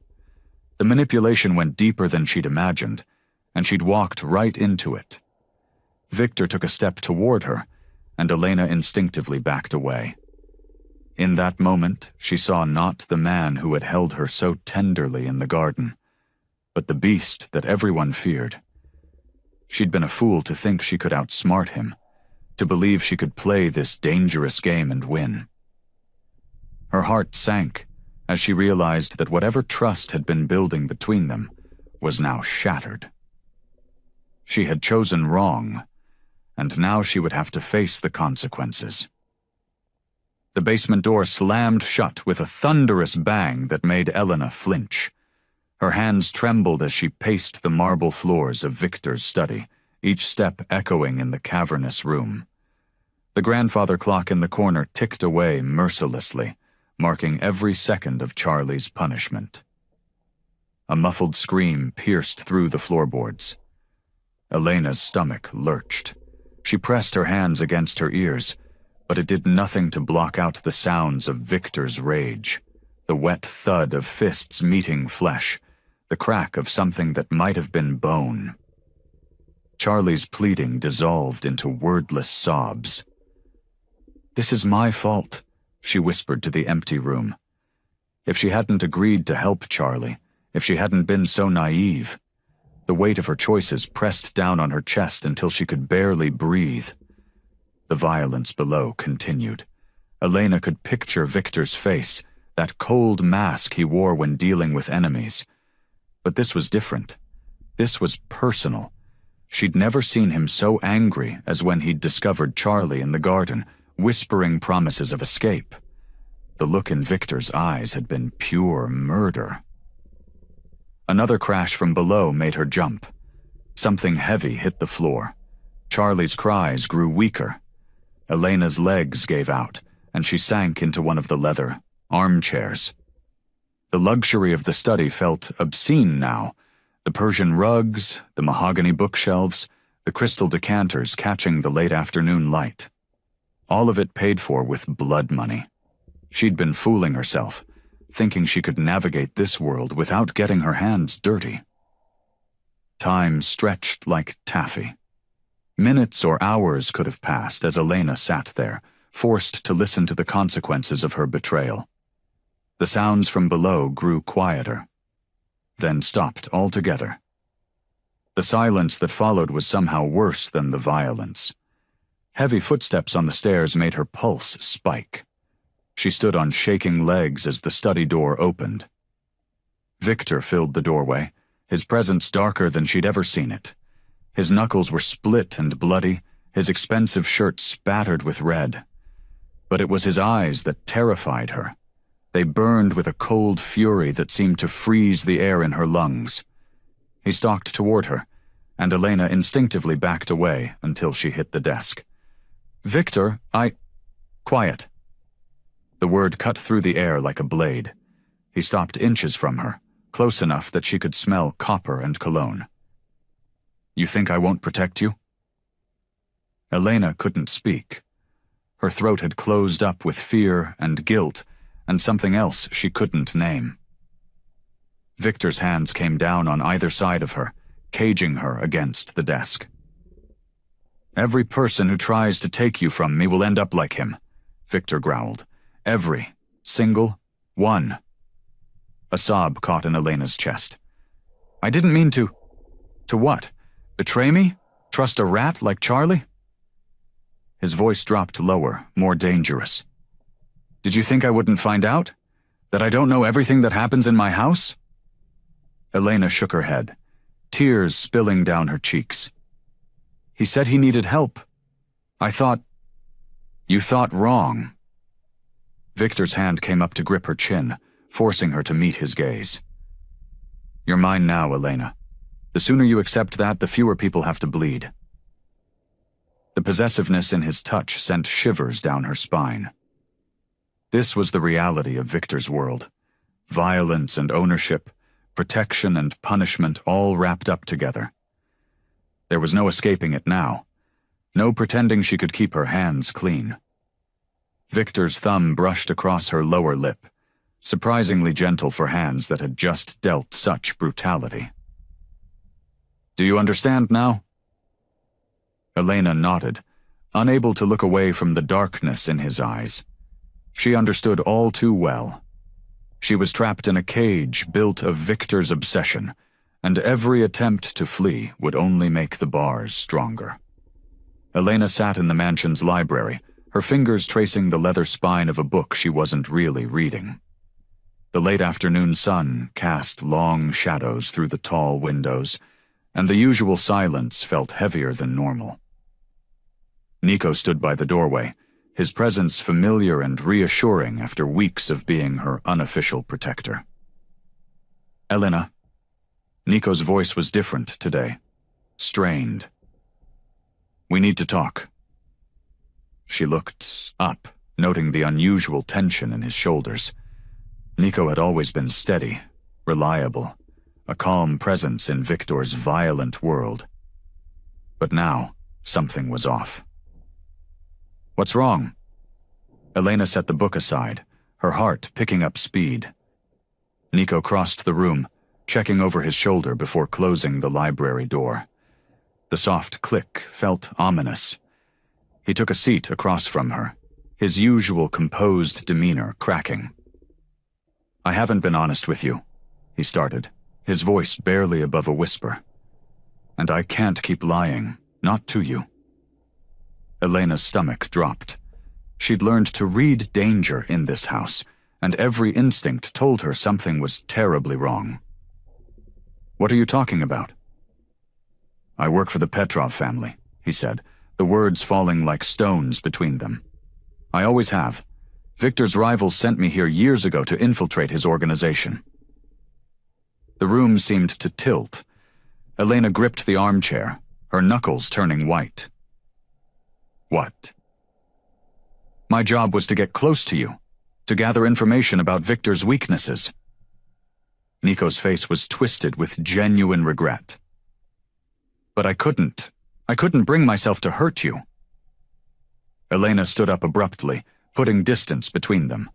The manipulation went deeper than she'd imagined, and she'd walked right into it. Victor took a step toward her, and Elena instinctively backed away. In that moment, she saw not the man who had held her so tenderly in the garden, but the beast that everyone feared. She'd been a fool to think she could outsmart him, to believe she could play this dangerous game and win. Her heart sank as she realized that whatever trust had been building between them was now shattered. She had chosen wrong, and now she would have to face the consequences. The basement door slammed shut with a thunderous bang that made Elena flinch. Her hands trembled as she paced the marble floors of Victor's study, each step echoing in the cavernous room. The grandfather clock in the corner ticked away mercilessly, marking every second of Charlie's punishment. A muffled scream pierced through the floorboards. Elena's stomach lurched. She pressed her hands against her ears, but it did nothing to block out the sounds of Victor's rage, the wet thud of fists meeting flesh, the crack of something that might have been bone. Charlie's pleading dissolved into wordless sobs. "This is my fault," she whispered to the empty room. If she hadn't agreed to help Charlie, if she hadn't been so naive, the weight of her choices pressed down on her chest until she could barely breathe. The violence below continued. Elena could picture Victor's face, that cold mask he wore when dealing with enemies. But this was different. This was personal. She'd never seen him so angry as when he'd discovered Charlie in the garden, whispering promises of escape. The look in Victor's eyes had been pure murder. Another crash from below made her jump. Something heavy hit the floor. Charlie's cries grew weaker. Elena's legs gave out, and she sank into one of the leather armchairs. The luxury of the study felt obscene now. The Persian rugs, the mahogany bookshelves, the crystal decanters catching the late afternoon light. All of it paid for with blood money. She'd been fooling herself, thinking she could navigate this world without getting her hands dirty. Time stretched like taffy. Minutes or hours could have passed as Elena sat there, forced to listen to the consequences of her betrayal. The sounds from below grew quieter, then stopped altogether. The silence that followed was somehow worse than the violence. Heavy footsteps on the stairs made her pulse spike. She stood on shaking legs as the study door opened. Victor filled the doorway, his presence darker than she'd ever seen it. His knuckles were split and bloody, his expensive shirt spattered with red. But it was his eyes that terrified her. They burned with a cold fury that seemed to freeze the air in her lungs. He stalked toward her, and Elena instinctively backed away until she hit the desk. "Victor, Quiet." The word cut through the air like a blade. He stopped inches from her, close enough that she could smell copper and cologne. "You think I won't protect you?" Elena couldn't speak. Her throat had closed up with fear and guilt, and something else she couldn't name. Victor's hands came down on either side of her, caging her against the desk. "Every person who tries to take you from me will end up like him," Victor growled. "Every single one." A sob caught in Elena's chest. "I didn't mean to..." "To what? Betray me? Trust a rat like Charlie?" His voice dropped lower, more dangerous. "Did you think I wouldn't find out? That I don't know everything that happens in my house?" Elena shook her head, tears spilling down her cheeks. "He said he needed help. I thought..." "You thought wrong." Victor's hand came up to grip her chin, forcing her to meet his gaze. "You're mine now, Elena. The sooner you accept that, the fewer people have to bleed." The possessiveness in his touch sent shivers down her spine. This was the reality of Victor's world. Violence and ownership, protection and punishment all wrapped up together. There was no escaping it now. No pretending she could keep her hands clean. Victor's thumb brushed across her lower lip, surprisingly gentle for hands that had just dealt such brutality. "Do you understand now?" Elena nodded, unable to look away from the darkness in his eyes. She understood all too well. She was trapped in a cage built of Victor's obsession, and every attempt to flee would only make the bars stronger. Elena sat in the mansion's library, her fingers tracing the leather spine of a book she wasn't really reading. The late afternoon sun cast long shadows through the tall windows, and the usual silence felt heavier than normal. Nico stood by the doorway, his presence familiar and reassuring after weeks of being her unofficial protector. "Elena." Nico's voice was different today, strained. "We need to talk." She looked up, noting the unusual tension in his shoulders. Nico had always been steady, reliable, a calm presence in Victor's violent world. But now, something was off. "What's wrong?" Elena set the book aside, her heart picking up speed. Nico crossed the room, checking over his shoulder before closing the library door. The soft click felt ominous. He took a seat across from her, his usual composed demeanor cracking. "I haven't been honest with you," he started, his voice barely above a whisper. "And I can't keep lying, not to you." Elena's stomach dropped. She'd learned to read danger in this house, and every instinct told her something was terribly wrong. "What are you talking about?" "I work for the Petrov family," he said, the words falling like stones between them. "I always have. Victor's rivals sent me here years ago to infiltrate his organization." The room seemed to tilt. Elena gripped the armchair, her knuckles turning white. "What?" "My job was to get close to you, to gather information about Victor's weaknesses." Nico's face was twisted with genuine regret. "But I couldn't bring myself to hurt you." Elena stood up abruptly, putting distance between them.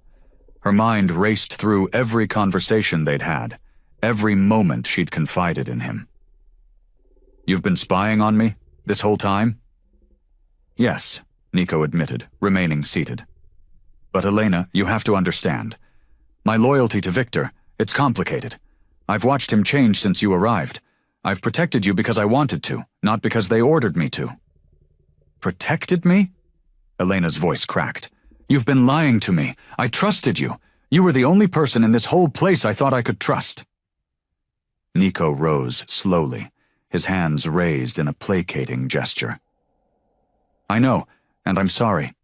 Her mind raced through every conversation they'd had, every moment she'd confided in him. "You've been spying on me, this whole time?" "Yes," Nico admitted, remaining seated. "But Elena, you have to understand. My loyalty to Victor, it's complicated. I've watched him change since you arrived. I've protected you because I wanted to, not because they ordered me to." "Protected me?" Elena's voice cracked. "You've been lying to me. I trusted you. You were the only person in this whole place I thought I could trust." Nico rose slowly, his hands raised in a placating gesture. "I know, and I'm sorry.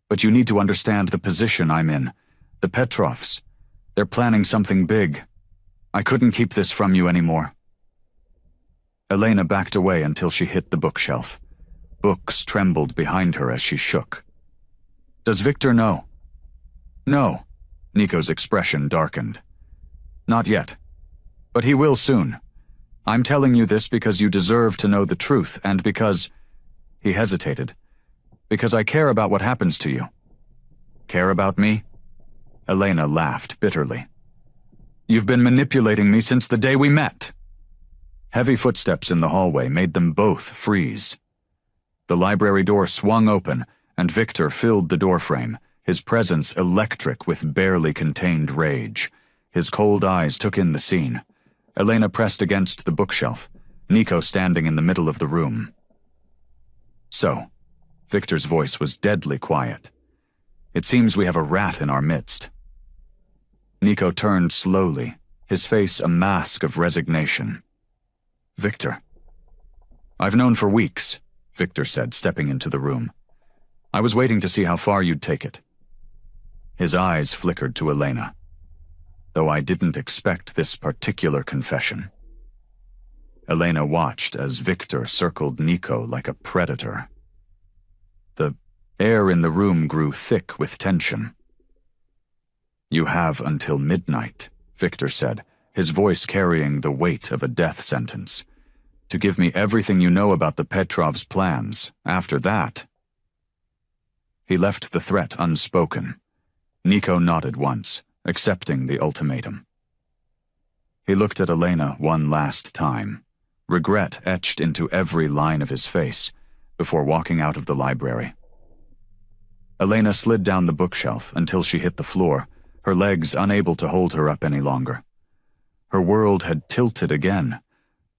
But you need to understand the position I'm in. The Petrovs. They're planning something big. I couldn't keep this from you anymore." Elena backed away until she hit the bookshelf. Books trembled behind her as she shook. "Does Victor know?" "No." Nico's expression darkened. "Not yet. But he will soon. I'm telling you this because you deserve to know the truth, and because—" He hesitated. "Because I care about what happens to you." "Care about me?" Elena laughed bitterly. "You've been manipulating me since the day we met." Heavy footsteps in the hallway made them both freeze. The library door swung open, and Victor filled the doorframe, his presence electric with barely contained rage. His cold eyes took in the scene. Elena pressed against the bookshelf, Nico standing in the middle of the room. "So," Victor's voice was deadly quiet. "It seems we have a rat in our midst." Nico turned slowly, his face a mask of resignation. "Victor." "I've known for weeks," Victor said, stepping into the room. "I was waiting to see how far you'd take it." His eyes flickered to Elena. "Though I didn't expect this particular confession." Elena watched as Victor circled Nico like a predator. The air in the room grew thick with tension. "You have until midnight," Victor said, his voice carrying the weight of a death sentence, "to give me everything you know about the Petrovs' plans. After that—" He left the threat unspoken. Nico nodded once, accepting the ultimatum. He looked at Elena one last time, regret etched into every line of his face, before walking out of the library. Elena slid down the bookshelf until she hit the floor, her legs unable to hold her up any longer. Her world had tilted again,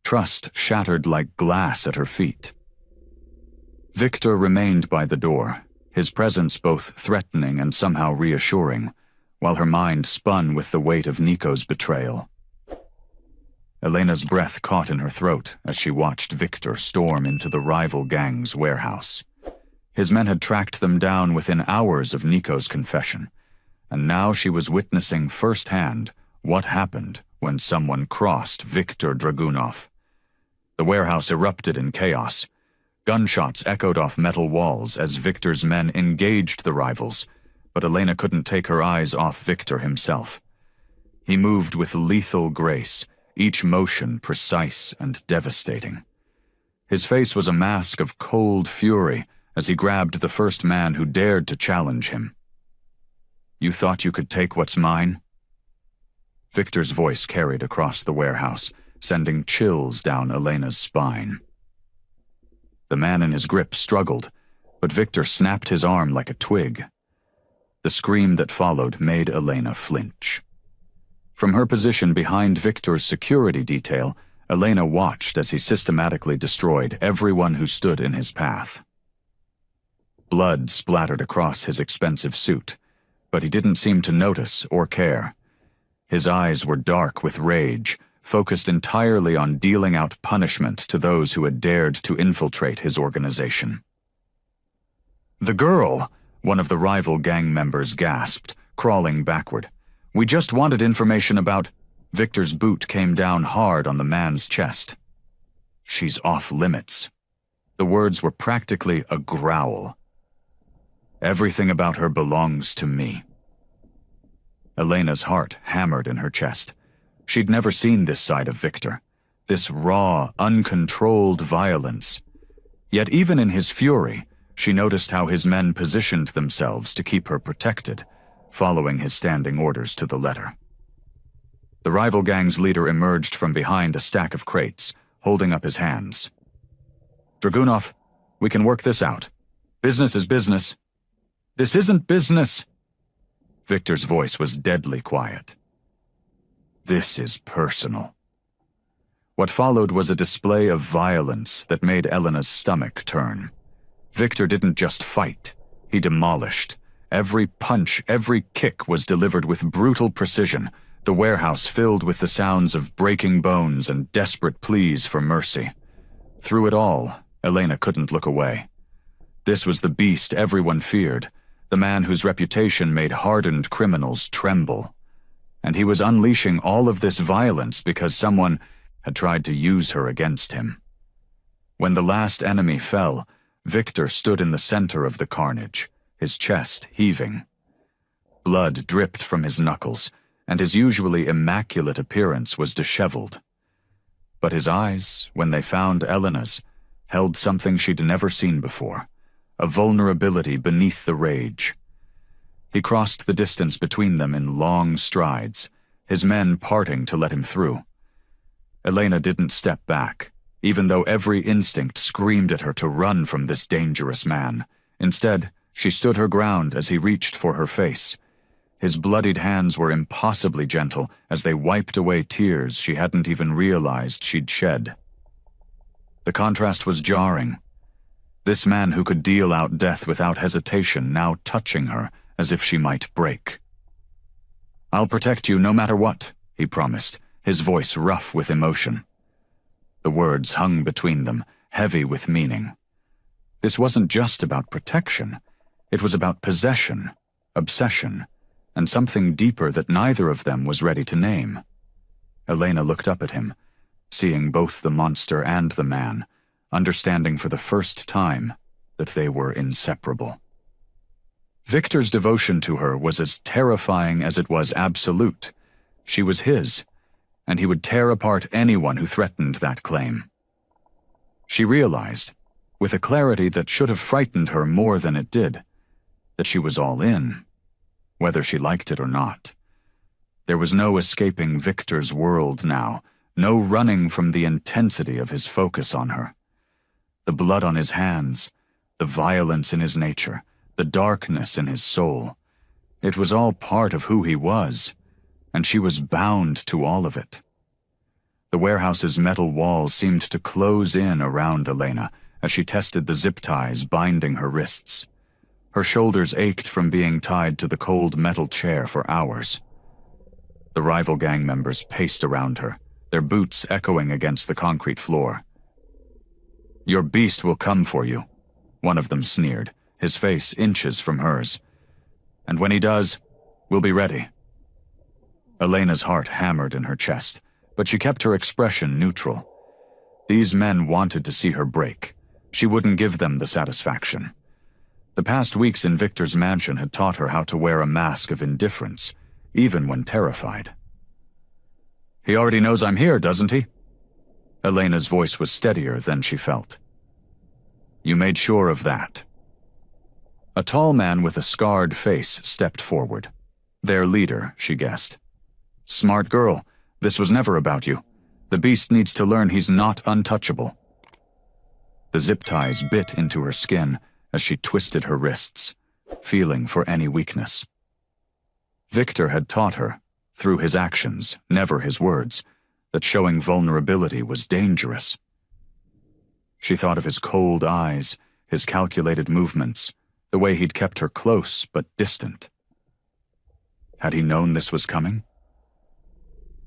trust shattered like glass at her feet. Victor remained by the door, his presence both threatening and somehow reassuring, while her mind spun with the weight of Nico's betrayal. Elena's breath caught in her throat as she watched Victor storm into the rival gang's warehouse. His men had tracked them down within hours of Nico's confession, and now she was witnessing firsthand what happened when someone crossed Viktor Dragunov. The warehouse erupted in chaos. Gunshots echoed off metal walls as Victor's men engaged the rivals, but Elena couldn't take her eyes off Victor himself. He moved with lethal grace, each motion precise and devastating. His face was a mask of cold fury as he grabbed the first man who dared to challenge him. "You thought you could take what's mine?" Victor's voice carried across the warehouse, sending chills down Elena's spine. The man in his grip struggled, but Victor snapped his arm like a twig. The scream that followed made Elena flinch. From her position behind Victor's security detail, Elena watched as he systematically destroyed everyone who stood in his path. Blood splattered across his expensive suit, but he didn't seem to notice or care. His eyes were dark with rage, focused entirely on dealing out punishment to those who had dared to infiltrate his organization. "The girl," one of the rival gang members gasped, crawling backward. "We just wanted information about—" Victor's boot came down hard on the man's chest. "She's off limits." The words were practically a growl. "Everything about her belongs to me." Elena's heart hammered in her chest. She'd never seen this side of Victor, this raw, uncontrolled violence. Yet even in his fury, she noticed how his men positioned themselves to keep her protected, following his standing orders to the letter. The rival gang's leader emerged from behind a stack of crates, holding up his hands. "Dragunov, we can work this out. Business is business." "This isn't business." Victor's voice was deadly quiet. "This is personal." What followed was a display of violence that made Elena's stomach turn. Victor didn't just fight, he demolished. Every punch, every kick was delivered with brutal precision, the warehouse filled with the sounds of breaking bones and desperate pleas for mercy. Through it all, Elena couldn't look away. This was the beast everyone feared, the man whose reputation made hardened criminals tremble. And he was unleashing all of this violence because someone had tried to use her against him. When the last enemy fell, Victor stood in the center of the carnage, his chest heaving. Blood dripped from his knuckles, and his usually immaculate appearance was disheveled. But his eyes, when they found Elena's, held something she'd never seen before, a vulnerability beneath the rage. He crossed the distance between them in long strides, his men parting to let him through. Elena didn't step back, even though every instinct screamed at her to run from this dangerous man. Instead, she stood her ground as he reached for her face. His bloodied hands were impossibly gentle as they wiped away tears she hadn't even realized she'd shed. The contrast was jarring. This man who could deal out death without hesitation now touching her as if she might break. "I'll protect you no matter what," he promised, his voice rough with emotion. The words hung between them, heavy with meaning. This wasn't just about protection. It was about possession, obsession, and something deeper that neither of them was ready to name. Elena looked up at him, seeing both the monster and the man, understanding for the first time that they were inseparable. Victor's devotion to her was as terrifying as it was absolute. She was his, and he would tear apart anyone who threatened that claim. She realized, with a clarity that should have frightened her more than it did, that she was all in, whether she liked it or not. There was no escaping Victor's world now, no running from the intensity of his focus on her. The blood on his hands, the violence in his nature, the darkness in his soul. It was all part of who he was, and she was bound to all of it. The warehouse's metal walls seemed to close in around Elena, as she tested the zip ties binding her wrists. Her shoulders ached from being tied to the cold metal chair for hours. The rival gang members paced around her, their boots echoing against the concrete floor. "Your beast will come for you," one of them sneered, his face inches from hers. "And when he does, we'll be ready." Elena's heart hammered in her chest, but she kept her expression neutral. These men wanted to see her break. She wouldn't give them the satisfaction. The past weeks in Victor's mansion had taught her how to wear a mask of indifference, even when terrified. "He already knows I'm here, doesn't he?" Elena's voice was steadier than she felt. "You made sure of that." A tall man with a scarred face stepped forward. Their leader, she guessed. "Smart girl, this was never about you. The beast needs to learn he's not untouchable." The zip ties bit into her skin as she twisted her wrists, feeling for any weakness. Victor had taught her, through his actions, never his words, that showing vulnerability was dangerous. She thought of his cold eyes, his calculated movements, the way he'd kept her close but distant. Had he known this was coming?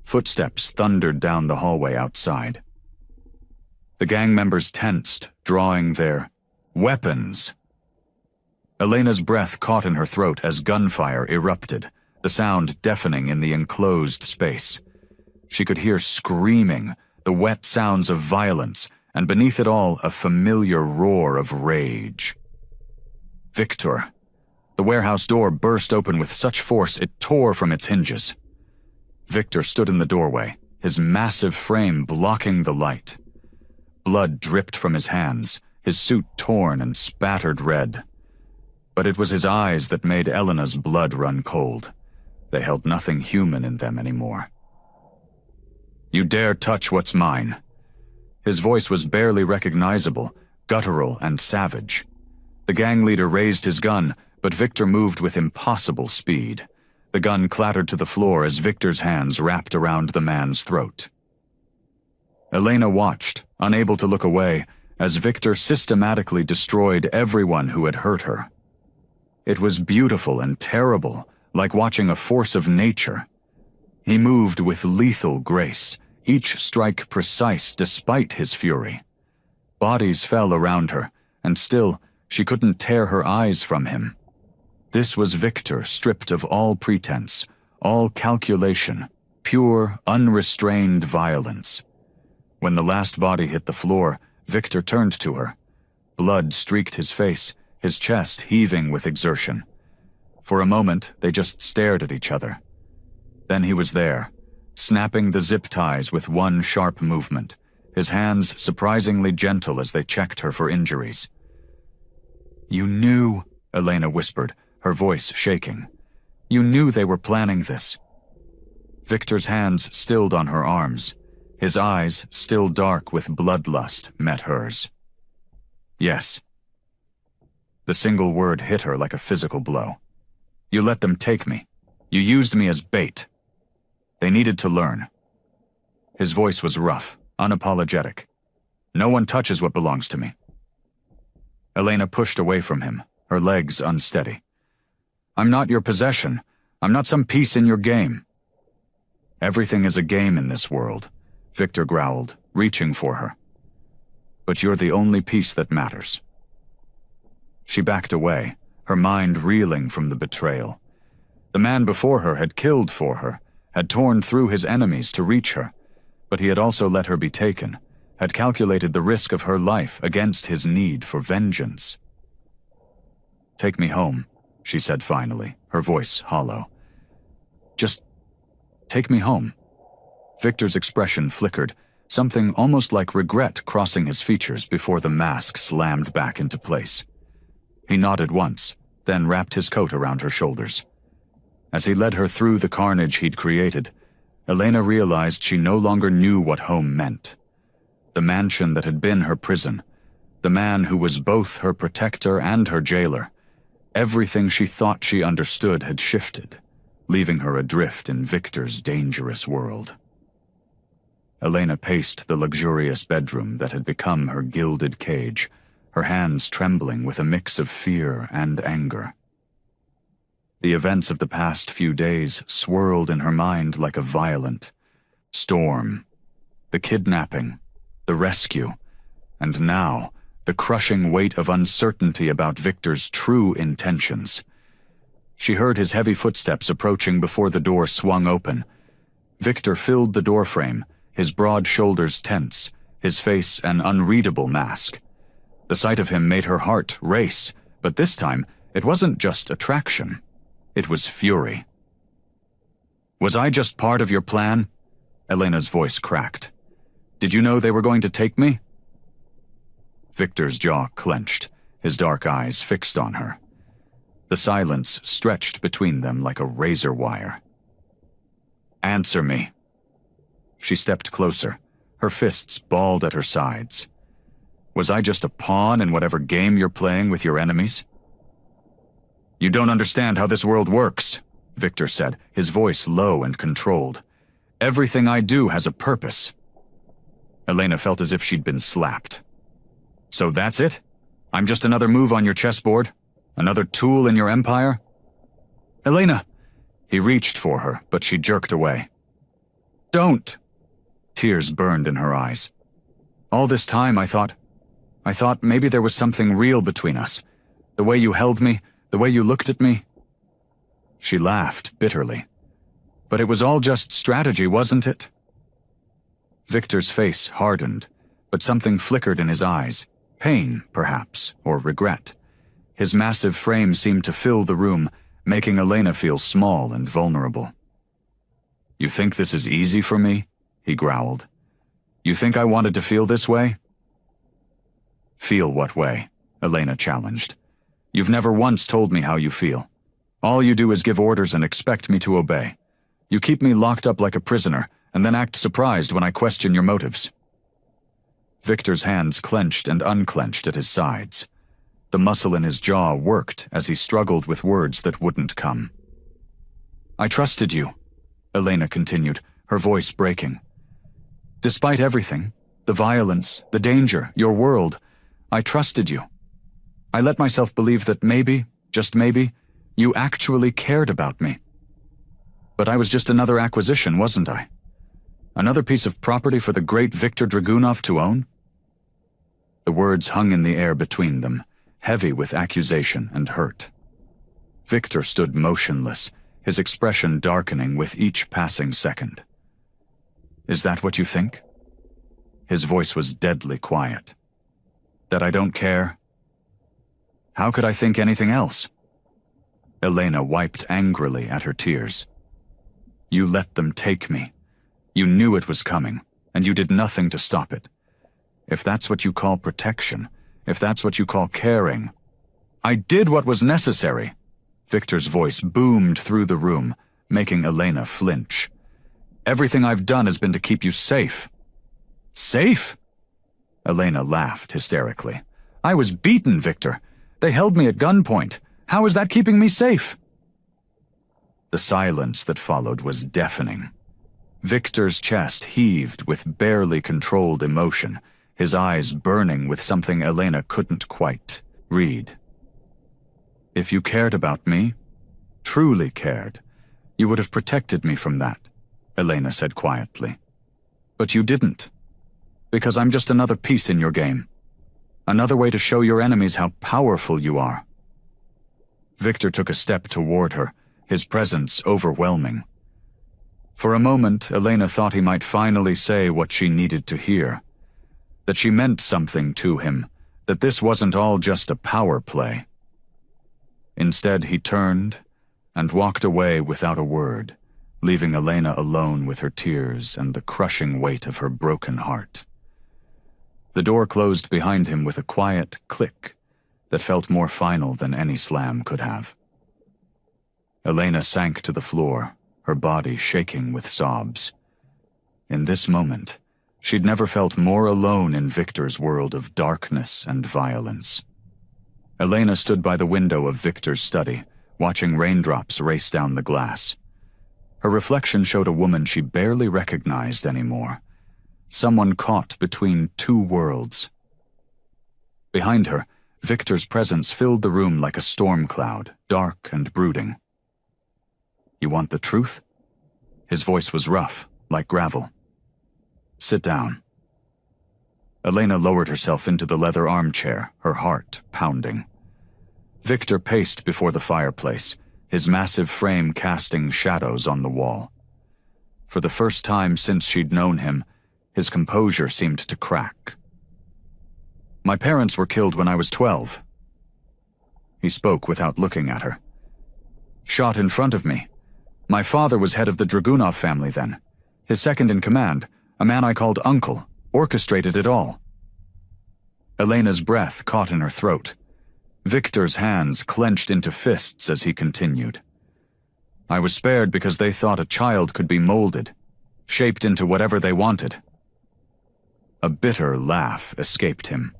Footsteps thundered down the hallway outside. The gang members tensed, drawing their weapons. Elena's breath caught in her throat as gunfire erupted, the sound deafening in the enclosed space. She could hear screaming, the wet sounds of violence, and beneath it all a familiar roar of rage. Victor. The warehouse door burst open with such force it tore from its hinges. Victor stood in the doorway, his massive frame blocking the light. Blood dripped from his hands, his suit torn and spattered red. But it was his eyes that made Elena's blood run cold. They held nothing human in them anymore. "You dare touch what's mine." His voice was barely recognizable, guttural and savage. The gang leader raised his gun, but Victor moved with impossible speed. The gun clattered to the floor as Victor's hands wrapped around the man's throat. Elena watched, unable to look away, as Victor systematically destroyed everyone who had hurt her. It was beautiful and terrible, like watching a force of nature. He moved with lethal grace, each strike precise despite his fury. Bodies fell around her, and still, she couldn't tear her eyes from him. This was Victor stripped of all pretense, all calculation, pure, unrestrained violence. When the last body hit the floor, Victor turned to her. Blood streaked his face, his chest heaving with exertion. For a moment, they just stared at each other. Then he was there, snapping the zip ties with one sharp movement, his hands surprisingly gentle as they checked her for injuries. "You knew," Elena whispered, her voice shaking. "You knew they were planning this." Victor's hands stilled on her arms. His eyes, still dark with bloodlust, met hers. "Yes." The single word hit her like a physical blow. "You let them take me. You used me as bait. They needed to learn." His voice was rough, unapologetic. "No one touches what belongs to me." Elena pushed away from him, her legs unsteady. "I'm not your possession. I'm not some piece in your game." "Everything is a game in this world," Victor growled, reaching for her. "But you're the only piece that matters." She backed away, her mind reeling from the betrayal. The man before her had killed for her, had torn through his enemies to reach her, but he had also let her be taken, had calculated the risk of her life against his need for vengeance. "Take me home," she said finally, her voice hollow. "Just take me home." Victor's expression flickered, something almost like regret crossing his features before the mask slammed back into place. He nodded once, then wrapped his coat around her shoulders. As he led her through the carnage he'd created, Elena realized she no longer knew what home meant. The mansion that had been her prison, the man who was both her protector and her jailer, everything she thought she understood had shifted, leaving her adrift in Victor's dangerous world. Elena paced the luxurious bedroom that had become her gilded cage, her hands trembling with a mix of fear and anger. The events of the past few days swirled in her mind like a violent storm. The kidnapping, the rescue, and now the crushing weight of uncertainty about Victor's true intentions. She heard his heavy footsteps approaching before the door swung open. Victor filled the doorframe, his broad shoulders tense, his face an unreadable mask. The sight of him made her heart race, but this time it wasn't just attraction. It was fury. "Was I just part of your plan?" Elena's voice cracked. "Did you know they were going to take me?" Victor's jaw clenched, his dark eyes fixed on her. The silence stretched between them like a razor wire. "Answer me." She stepped closer, her fists balled at her sides. "Was I just a pawn in whatever game you're playing with your enemies?" "You don't understand how this world works," Victor said, his voice low and controlled. "Everything I do has a purpose." Elena felt as if she'd been slapped. "So that's it? I'm just another move on your chessboard? Another tool in your empire?" "Elena!" He reached for her, but she jerked away. "Don't!" Tears burned in her eyes. "All this time I thought maybe there was something real between us. The way you held me, the way you looked at me." She laughed bitterly. "But it was all just strategy, wasn't it?" Victor's face hardened, but something flickered in his eyes. Pain, perhaps, or regret. His massive frame seemed to fill the room, making Elena feel small and vulnerable. "You think this is easy for me?" he growled. "You think I wanted to feel this way?" "Feel what way?" Elena challenged. "You've never once told me how you feel. All you do is give orders and expect me to obey. You keep me locked up like a prisoner, and then act surprised when I question your motives." Victor's hands clenched and unclenched at his sides. The muscle in his jaw worked as he struggled with words that wouldn't come. "I trusted you," Elena continued, her voice breaking. "Despite everything, the violence, the danger, your world, I trusted you. I let myself believe that maybe, just maybe, you actually cared about me. But I was just another acquisition, wasn't I? Another piece of property for the great Viktor Dragunov to own?" The words hung in the air between them, heavy with accusation and hurt. Victor stood motionless, his expression darkening with each passing second. "Is that what you think?" His voice was deadly quiet. "That I don't care? How could I think anything else?" Elena wiped angrily at her tears. "You let them take me. You knew it was coming, and you did nothing to stop it. If that's what you call protection, if that's what you call caring—" "I did what was necessary." Victor's voice boomed through the room, making Elena flinch. "Everything I've done has been to keep you safe." "Safe?" Elena laughed hysterically. "I was beaten, Victor. They held me at gunpoint. How is that keeping me safe?" The silence that followed was deafening. Victor's chest heaved with barely controlled emotion, his eyes burning with something Elena couldn't quite read. "If you cared about me, truly cared, you would have protected me from that," Elena said quietly. "But you didn't. Because I'm just another piece in your game. Another way to show your enemies how powerful you are." Victor took a step toward her, his presence overwhelming. For a moment, Elena thought he might finally say what she needed to hear. That she meant something to him, that this wasn't all just a power play. Instead, he turned and walked away without a word, leaving Elena alone with her tears and the crushing weight of her broken heart. The door closed behind him with a quiet click that felt more final than any slam could have. Elena sank to the floor, her body shaking with sobs. In this moment, she'd never felt more alone in Victor's world of darkness and violence. Elena stood by the window of Victor's study, watching raindrops race down the glass. Her reflection showed a woman she barely recognized anymore, someone caught between two worlds. Behind her, Victor's presence filled the room like a storm cloud, dark and brooding. "You want the truth?" His voice was rough, like gravel. "Sit down." Elena lowered herself into the leather armchair, her heart pounding. Victor paced before the fireplace, his massive frame casting shadows on the wall. For the first time since she'd known him, his composure seemed to crack. "My parents were killed when I was 12. He spoke without looking at her. "Shot in front of me. My father was head of the Dragunov family then. His second in command, a man I called Uncle, orchestrated it all." Elena's breath caught in her throat. Victor's hands clenched into fists as he continued. "I was spared because they thought a child could be molded, shaped into whatever they wanted." A bitter laugh escaped him.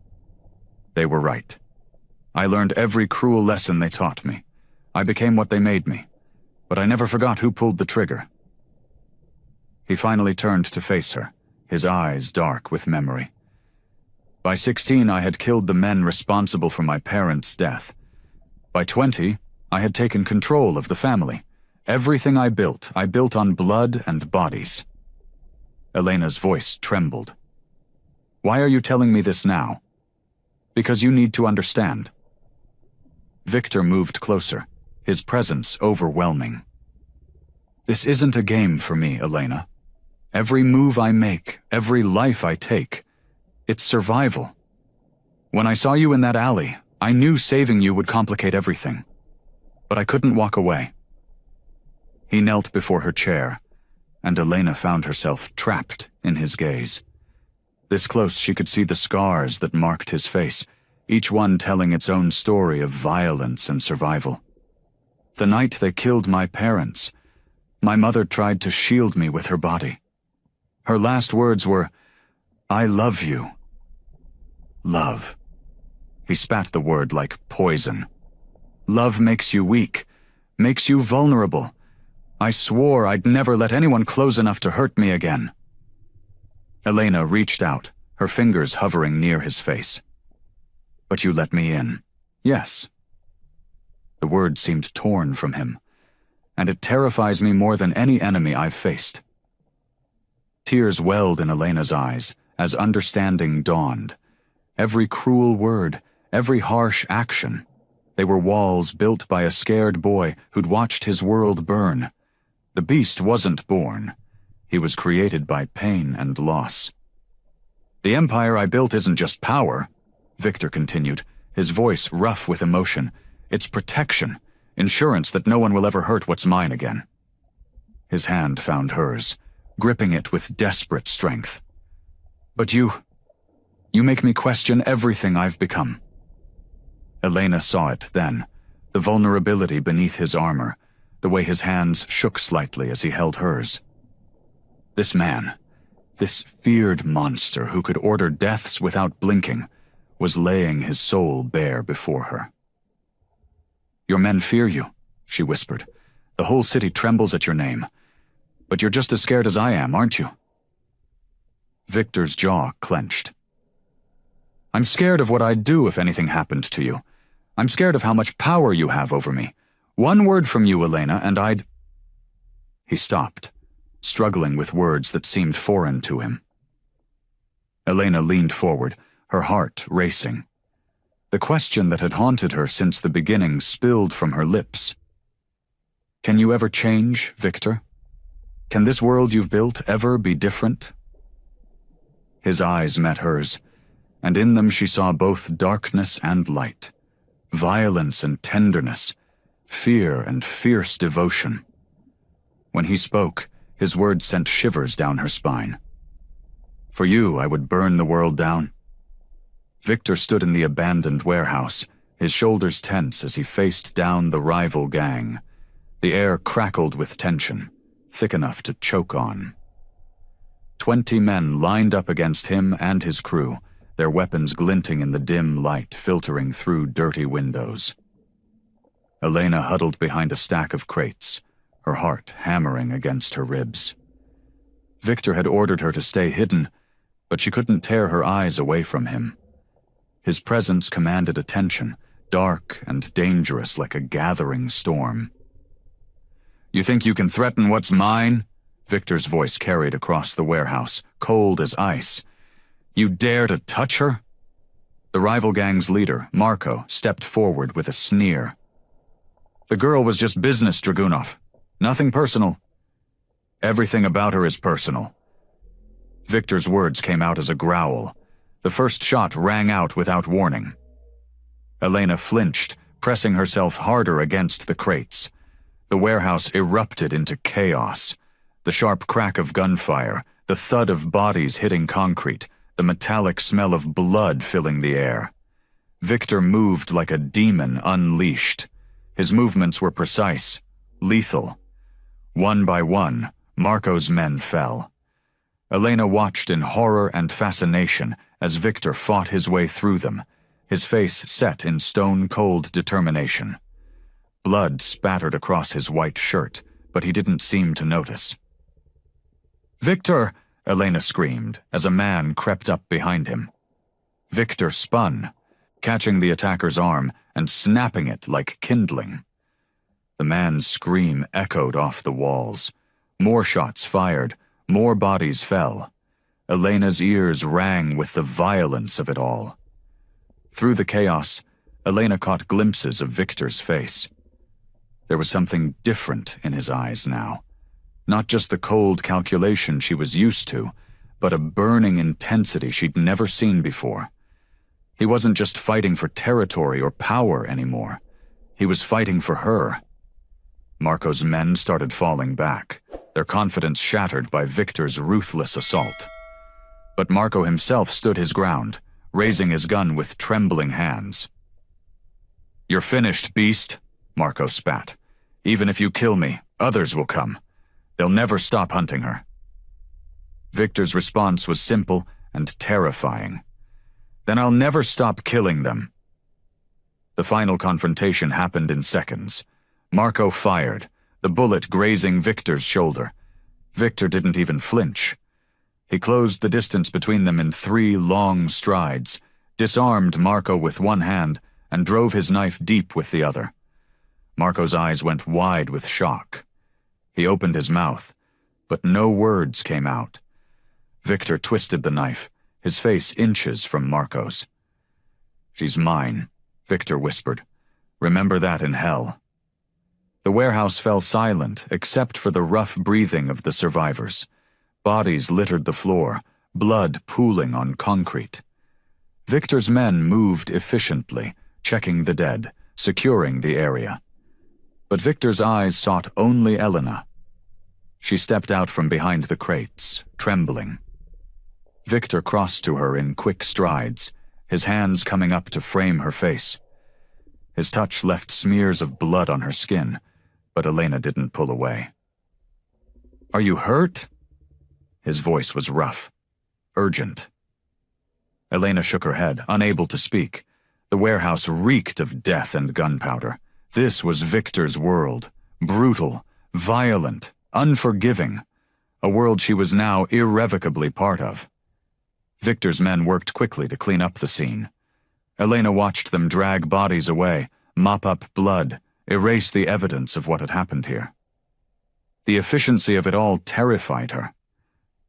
"They were right. I learned every cruel lesson they taught me. I became what they made me, but I never forgot who pulled the trigger." He finally turned to face her, his eyes dark with memory. "By 16, I had killed the men responsible for my parents' death. By 20, I had taken control of the family. Everything I built on blood and bodies." Elena's voice trembled. "Why are you telling me this now?" "Because you need to understand." Victor moved closer, his presence overwhelming. "This isn't a game for me, Elena. Every move I make, every life I take, it's survival. When I saw you in that alley, I knew saving you would complicate everything. But I couldn't walk away." He knelt before her chair, and Elena found herself trapped in his gaze. This close, she could see the scars that marked his face, each one telling its own story of violence and survival. "The night they killed my parents, my mother tried to shield me with her body. Her last words were, 'I love you.' Love." He spat the word like poison. "Love makes you weak, makes you vulnerable. I swore I'd never let anyone close enough to hurt me again." Elena reached out, her fingers hovering near his face. "But you let me in. Yes." The word seemed torn from him, and it terrifies me more than any enemy I've faced. Tears welled in Elena's eyes as understanding dawned. Every cruel word, every harsh action, they were walls built by a scared boy who'd watched his world burn. The beast wasn't born. He was created by pain and loss. "The empire I built isn't just power," Victor continued, his voice rough with emotion. "It's protection, insurance that no one will ever hurt what's mine again." His hand found hers, gripping it with desperate strength. "But you make me question everything I've become." Elena saw it then, the vulnerability beneath his armor, the way his hands shook slightly as he held hers. This man, this feared monster who could order deaths without blinking, was laying his soul bare before her. "Your men fear you," she whispered. "The whole city trembles at your name. But you're just as scared as I am, aren't you?" Victor's jaw clenched. "I'm scared of what I'd do if anything happened to you. I'm scared of how much power you have over me. One word from you, Elena, and I'd—" He stopped, struggling with words that seemed foreign to him. Elena leaned forward, her heart racing. The question that had haunted her since the beginning spilled from her lips. "Can you ever change, Victor? Can this world you've built ever be different?" His eyes met hers, and in them she saw both darkness and light, violence and tenderness, fear and fierce devotion. When he spoke, his words sent shivers down her spine. "For you, I would burn the world down." Victor stood in the abandoned warehouse, his shoulders tense as he faced down the rival gang. The air crackled with tension, thick enough to choke on. 20 men lined up against him and his crew, their weapons glinting in the dim light filtering through dirty windows. Elena huddled behind a stack of crates, her heart hammering against her ribs. Victor had ordered her to stay hidden, but she couldn't tear her eyes away from him. His presence commanded attention, dark and dangerous like a gathering storm. "You think you can threaten what's mine?" Victor's voice carried across the warehouse, cold as ice. "You dare to touch her?" The rival gang's leader, Marco, stepped forward with a sneer. "The girl was just business, Dragunov. Nothing personal." "Everything about her is personal." Victor's words came out as a growl. The first shot rang out without warning. Elena flinched, pressing herself harder against the crates. The warehouse erupted into chaos. The sharp crack of gunfire, the thud of bodies hitting concrete, the metallic smell of blood filling the air. Victor moved like a demon unleashed. His movements were precise, lethal. One by one, Marco's men fell. Elena watched in horror and fascination as Victor fought his way through them, his face set in stone-cold determination. Blood spattered across his white shirt, but he didn't seem to notice. "Victor!" Elena screamed as a man crept up behind him. Victor spun, catching the attacker's arm and snapping it like kindling. The man's scream echoed off the walls. More shots fired, more bodies fell. Elena's ears rang with the violence of it all. Through the chaos, Elena caught glimpses of Victor's face. There was something different in his eyes now. Not just the cold calculation she was used to, but a burning intensity she'd never seen before. He wasn't just fighting for territory or power anymore. He was fighting for her. Marco's men started falling back, their confidence shattered by Victor's ruthless assault. But Marco himself stood his ground, raising his gun with trembling hands. "You're finished, beast," Marco spat. "Even if you kill me, others will come. They'll never stop hunting her." Victor's response was simple and terrifying. "Then I'll never stop killing them." The final confrontation happened in seconds. Marco fired, the bullet grazing Victor's shoulder. Victor didn't even flinch. He closed the distance between them in 3 long strides, disarmed Marco with one hand, and drove his knife deep with the other. Marco's eyes went wide with shock. He opened his mouth, but no words came out. Victor twisted the knife, his face inches from Marco's. "She's mine," Victor whispered. "Remember that in hell." The warehouse fell silent except for the rough breathing of the survivors. Bodies littered the floor, blood pooling on concrete. Victor's men moved efficiently, checking the dead, securing the area. But Victor's eyes sought only Elena. She stepped out from behind the crates, trembling. Victor crossed to her in quick strides, his hands coming up to frame her face. His touch left smears of blood on her skin, but Elena didn't pull away. "Are you hurt?" His voice was rough, urgent. Elena shook her head, unable to speak. The warehouse reeked of death and gunpowder. This was Victor's world, brutal, violent, unforgiving, a world she was now irrevocably part of. Victor's men worked quickly to clean up the scene. Elena watched them drag bodies away, mop up blood, erase the evidence of what had happened here. The efficiency of it all terrified her.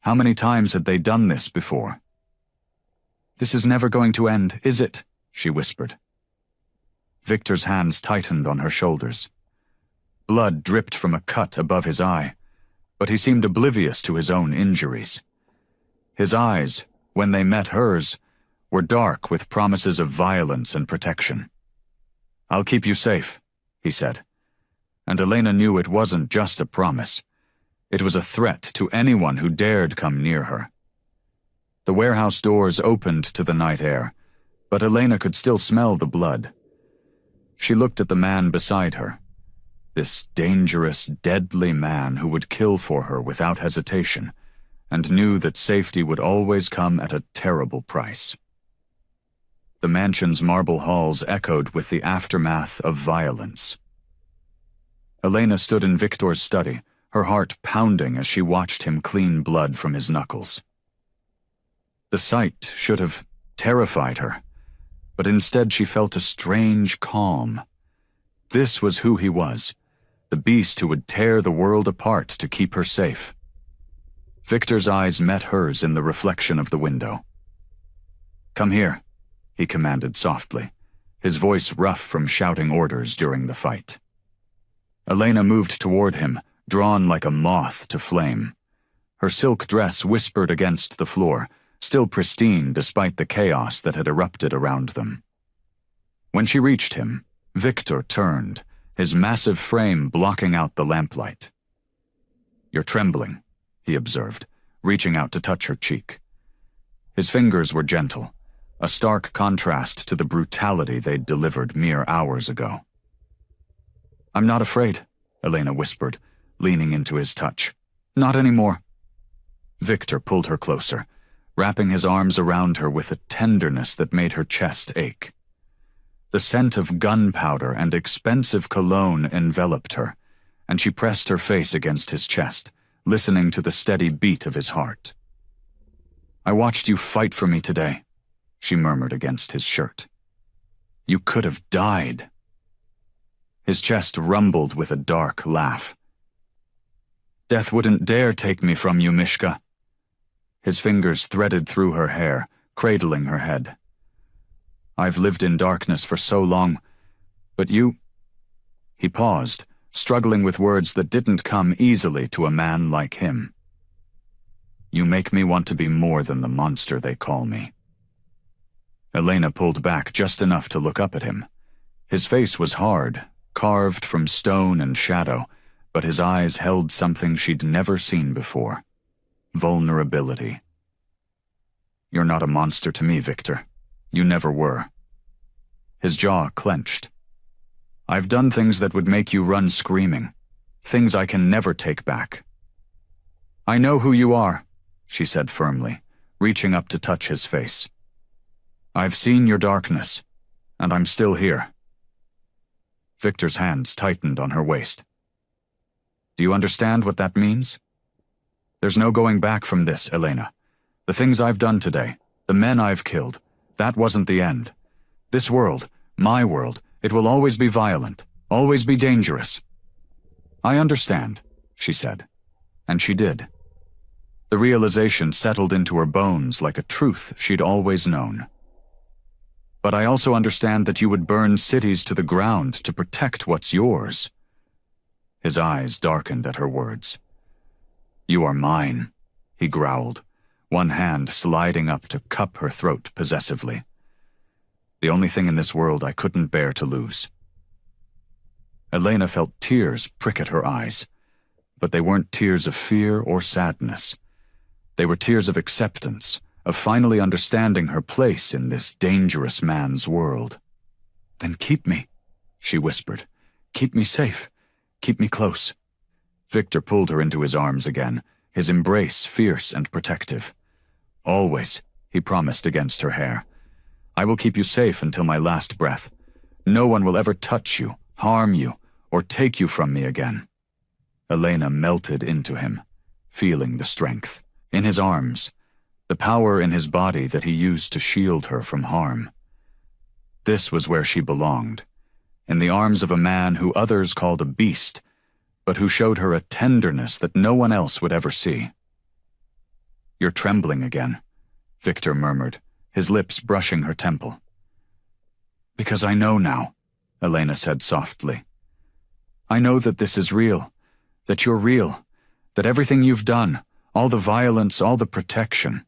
How many times had they done this before? "This is never going to end, is it?" she whispered. Victor's hands tightened on her shoulders. Blood dripped from a cut above his eye, but he seemed oblivious to his own injuries. His eyes, when they met hers, were dark with promises of violence and protection. "I'll keep you safe," he said. And Elena knew it wasn't just a promise. It was a threat to anyone who dared come near her. The warehouse doors opened to the night air, but Elena could still smell the blood. She looked at the man beside her, this dangerous, deadly man who would kill for her without hesitation, and knew that safety would always come at a terrible price. The mansion's marble halls echoed with the aftermath of violence. Elena stood in Victor's study, her heart pounding as she watched him clean blood from his knuckles. The sight should have terrified her, but instead she felt a strange calm. This was who he was, the beast who would tear the world apart to keep her safe. Victor's eyes met hers in the reflection of the window. "Come here," he commanded softly, his voice rough from shouting orders during the fight. Elena moved toward him, drawn like a moth to flame. Her silk dress whispered against the floor, still pristine despite the chaos that had erupted around them. When she reached him, Victor turned, his massive frame blocking out the lamplight. "You're trembling," he observed, reaching out to touch her cheek. His fingers were gentle, a stark contrast to the brutality they'd delivered mere hours ago. "I'm not afraid," Elena whispered, leaning into his touch. "Not anymore." Victor pulled her closer, wrapping his arms around her with a tenderness that made her chest ache. The scent of gunpowder and expensive cologne enveloped her, and she pressed her face against his chest, listening to the steady beat of his heart. "I watched you fight for me today," she murmured against his shirt. "You could have died." His chest rumbled with a dark laugh. "Death wouldn't dare take me from you, Mishka." His fingers threaded through her hair, cradling her head. "I've lived in darkness for so long, but you—" He paused, struggling with words that didn't come easily to a man like him. "You make me want to be more than the monster they call me." Elena pulled back just enough to look up at him. His face was hard, carved from stone and shadow, but his eyes held something she'd never seen before: vulnerability. "You're not a monster to me, Victor. You never were." His jaw clenched. "I've done things that would make you run screaming, things I can never take back." "I know who you are," she said firmly, reaching up to touch his face. "I've seen your darkness, and I'm still here." Victor's hands tightened on her waist. "Do you understand what that means? There's no going back from this, Elena. The things I've done today, the men I've killed, that wasn't the end. This world, my world, it will always be violent, always be dangerous." "I understand," she said, and she did. The realization settled into her bones like a truth she'd always known. "But I also understand that you would burn cities to the ground to protect what's yours." His eyes darkened at her words. "You are mine," he growled, one hand sliding up to cup her throat possessively. "The only thing in this world I couldn't bear to lose." Elena felt tears prick at her eyes, but they weren't tears of fear or sadness. They were tears of acceptance, of finally understanding her place in this dangerous man's world. "Then keep me," she whispered. "Keep me safe. Keep me close." Victor pulled her into his arms again, his embrace fierce and protective. "Always," he promised against her hair. "I will keep you safe until my last breath. No one will ever touch you, harm you, or take you from me again." Elena melted into him, feeling the strength. In his arms, the power in his body that he used to shield her from harm. This was where she belonged, in the arms of a man who others called a beast, but who showed her a tenderness that no one else would ever see. "You're trembling again," Victor murmured, his lips brushing her temple. "Because I know now," Elena said softly. "I know that this is real, that you're real, that everything you've done, all the violence, all the protection,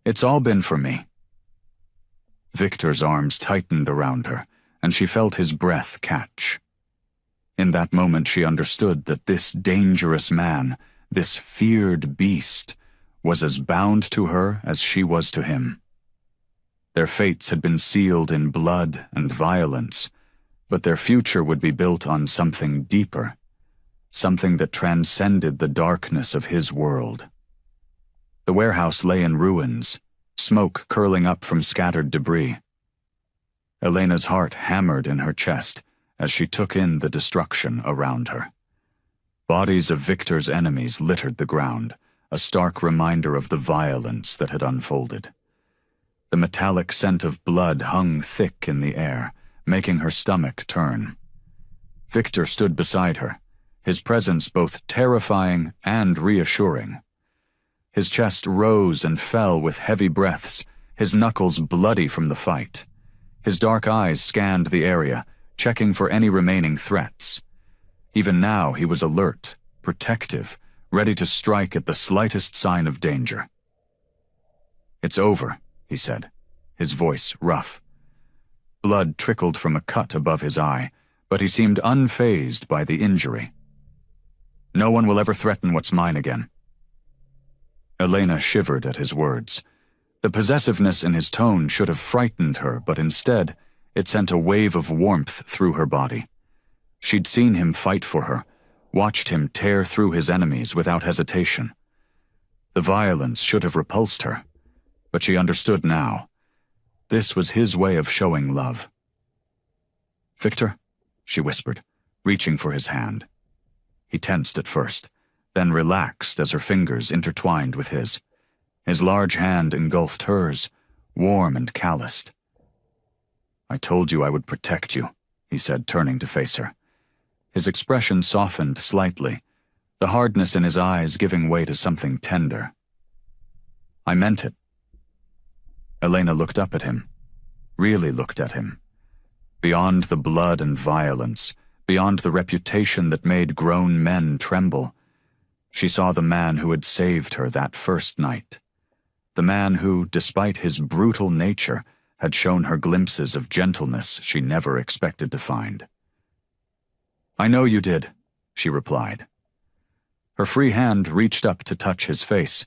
it's all been for me." Victor's arms tightened around her, and she felt his breath catch. In that moment she understood that this dangerous man, this feared beast, was as bound to her as she was to him. Their fates had been sealed in blood and violence, but their future would be built on something deeper, something that transcended the darkness of his world. The warehouse lay in ruins, smoke curling up from scattered debris. Elena's heart hammered in her chest as she took in the destruction around her. Bodies of Victor's enemies littered the ground, a stark reminder of the violence that had unfolded. The metallic scent of blood hung thick in the air, making her stomach turn. Victor stood beside her, his presence both terrifying and reassuring. His chest rose and fell with heavy breaths, his knuckles bloody from the fight. His dark eyes scanned the area, checking for any remaining threats. Even now he was alert, protective, ready to strike at the slightest sign of danger. "It's over," he said, his voice rough. Blood trickled from a cut above his eye, but he seemed unfazed by the injury. "No one will ever threaten what's mine again." Elena shivered at his words. The possessiveness in his tone should have frightened her, but instead, it sent a wave of warmth through her body. She'd seen him fight for her, watched him tear through his enemies without hesitation. The violence should have repulsed her, but she understood now. This was his way of showing love. "Victor," she whispered, reaching for his hand. He tensed at first, then relaxed as her fingers intertwined with his. His large hand engulfed hers, warm and calloused. "I told you I would protect you," he said, turning to face her. His expression softened slightly, the hardness in his eyes giving way to something tender. "I meant it." Elena looked up at him, really looked at him. Beyond the blood and violence, beyond the reputation that made grown men tremble, she saw the man who had saved her that first night. The man who, despite his brutal nature, had shown her glimpses of gentleness she never expected to find. "I know you did," she replied. Her free hand reached up to touch his face,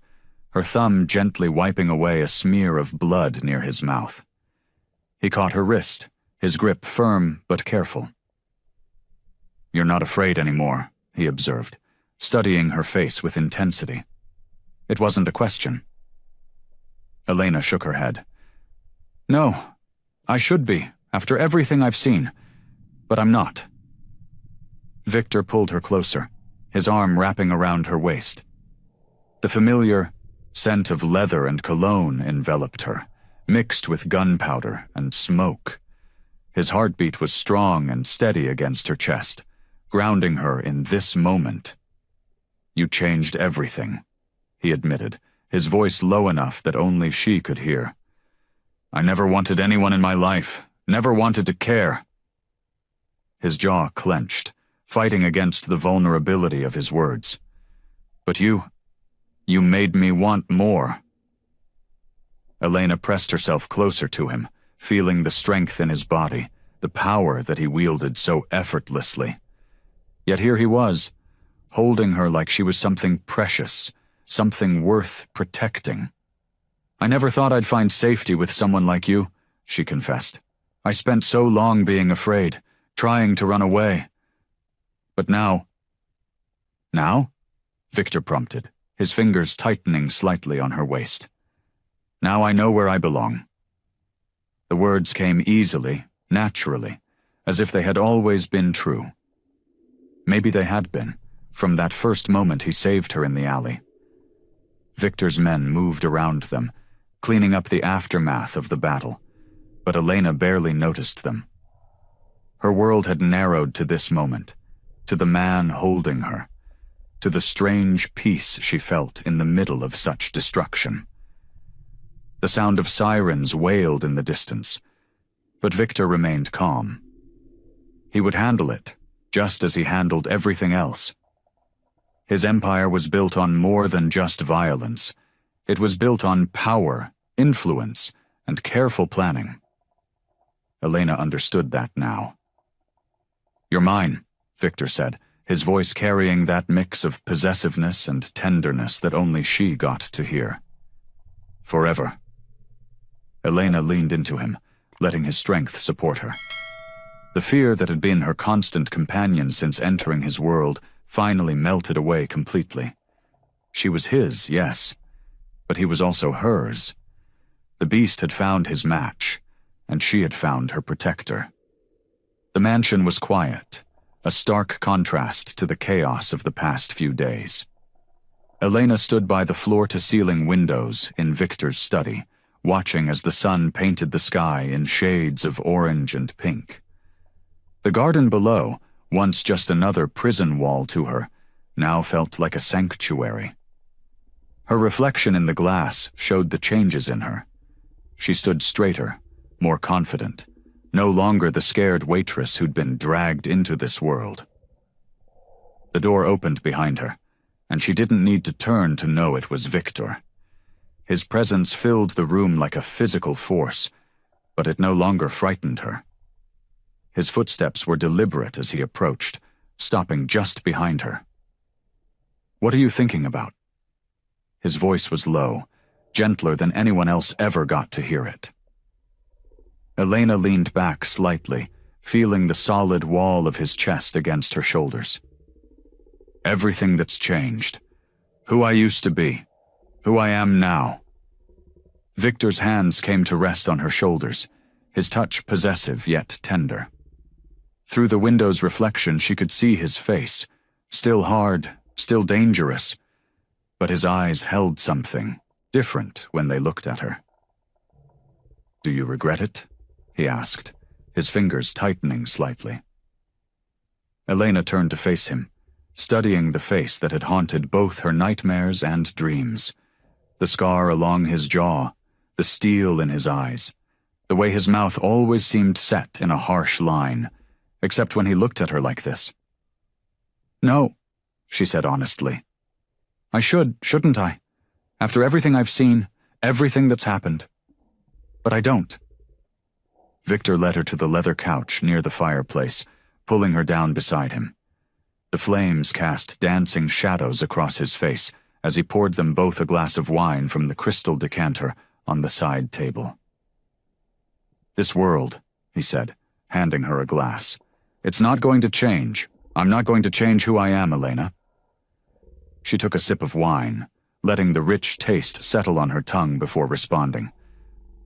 her thumb gently wiping away a smear of blood near his mouth. He caught her wrist, his grip firm but careful. "You're not afraid anymore," he observed, studying her face with intensity. It wasn't a question. Elena shook her head. "No, I should be, after everything I've seen, but I'm not." Victor pulled her closer, his arm wrapping around her waist. The familiar scent of leather and cologne enveloped her, mixed with gunpowder and smoke. His heartbeat was strong and steady against her chest, grounding her in this moment. "You changed everything," he admitted, his voice low enough that only she could hear. "I never wanted anyone in my life, never wanted to care." His jaw clenched, fighting against the vulnerability of his words. "But you made me want more." Elena pressed herself closer to him, feeling the strength in his body, the power that he wielded so effortlessly. Yet here he was, holding her like she was something precious, something worth protecting. "I never thought I'd find safety with someone like you," she confessed. "I spent so long being afraid, trying to run away. But now—" "Now?" Victor prompted, his fingers tightening slightly on her waist. "Now I know where I belong." The words came easily, naturally, as if they had always been true. Maybe they had been, from that first moment he saved her in the alley. Victor's men moved around them, cleaning up the aftermath of the battle, but Elena barely noticed them. Her world had narrowed to this moment, to the man holding her, to the strange peace she felt in the middle of such destruction. The sound of sirens wailed in the distance, but Victor remained calm. He would handle it, just as he handled everything else. His empire was built on more than just violence. It was built on power, influence, and careful planning. Elena understood that now. "You're mine," Victor said, his voice carrying that mix of possessiveness and tenderness that only she got to hear. "Forever." Elena leaned into him, letting his strength support her. The fear that had been her constant companion since entering his world finally melted away completely. She was his, yes, but he was also hers. The beast had found his match, and she had found her protector. The mansion was quiet, a stark contrast to the chaos of the past few days. Elena stood by the floor-to-ceiling windows in Victor's study, watching as the sun painted the sky in shades of orange and pink. The garden below, once just another prison wall to her, now felt like a sanctuary. Her reflection in the glass showed the changes in her. She stood straighter, more confident, no longer the scared waitress who'd been dragged into this world. The door opened behind her, and she didn't need to turn to know it was Victor. His presence filled the room like a physical force, but it no longer frightened her. His footsteps were deliberate as he approached, stopping just behind her. "What are you thinking about?" His voice was low, gentler than anyone else ever got to hear it. Elena leaned back slightly, feeling the solid wall of his chest against her shoulders. "Everything that's changed. Who I used to be. Who I am now." Victor's hands came to rest on her shoulders, his touch possessive yet tender. Through the window's reflection she could see his face, still hard, still dangerous, but his eyes held something different when they looked at her. "Do you regret it?" he asked, his fingers tightening slightly. Elena turned to face him, studying the face that had haunted both her nightmares and dreams. The scar along his jaw, the steel in his eyes, the way his mouth always seemed set in a harsh line, except when he looked at her like this. "No," she said honestly. "I shouldn't I? After everything I've seen, everything that's happened. But I don't." Victor led her to the leather couch near the fireplace, pulling her down beside him. The flames cast dancing shadows across his face as he poured them both a glass of wine from the crystal decanter on the side table. "This world," he said, handing her a glass. "It's not going to change. I'm not going to change who I am, Elena." She took a sip of wine, letting the rich taste settle on her tongue before responding.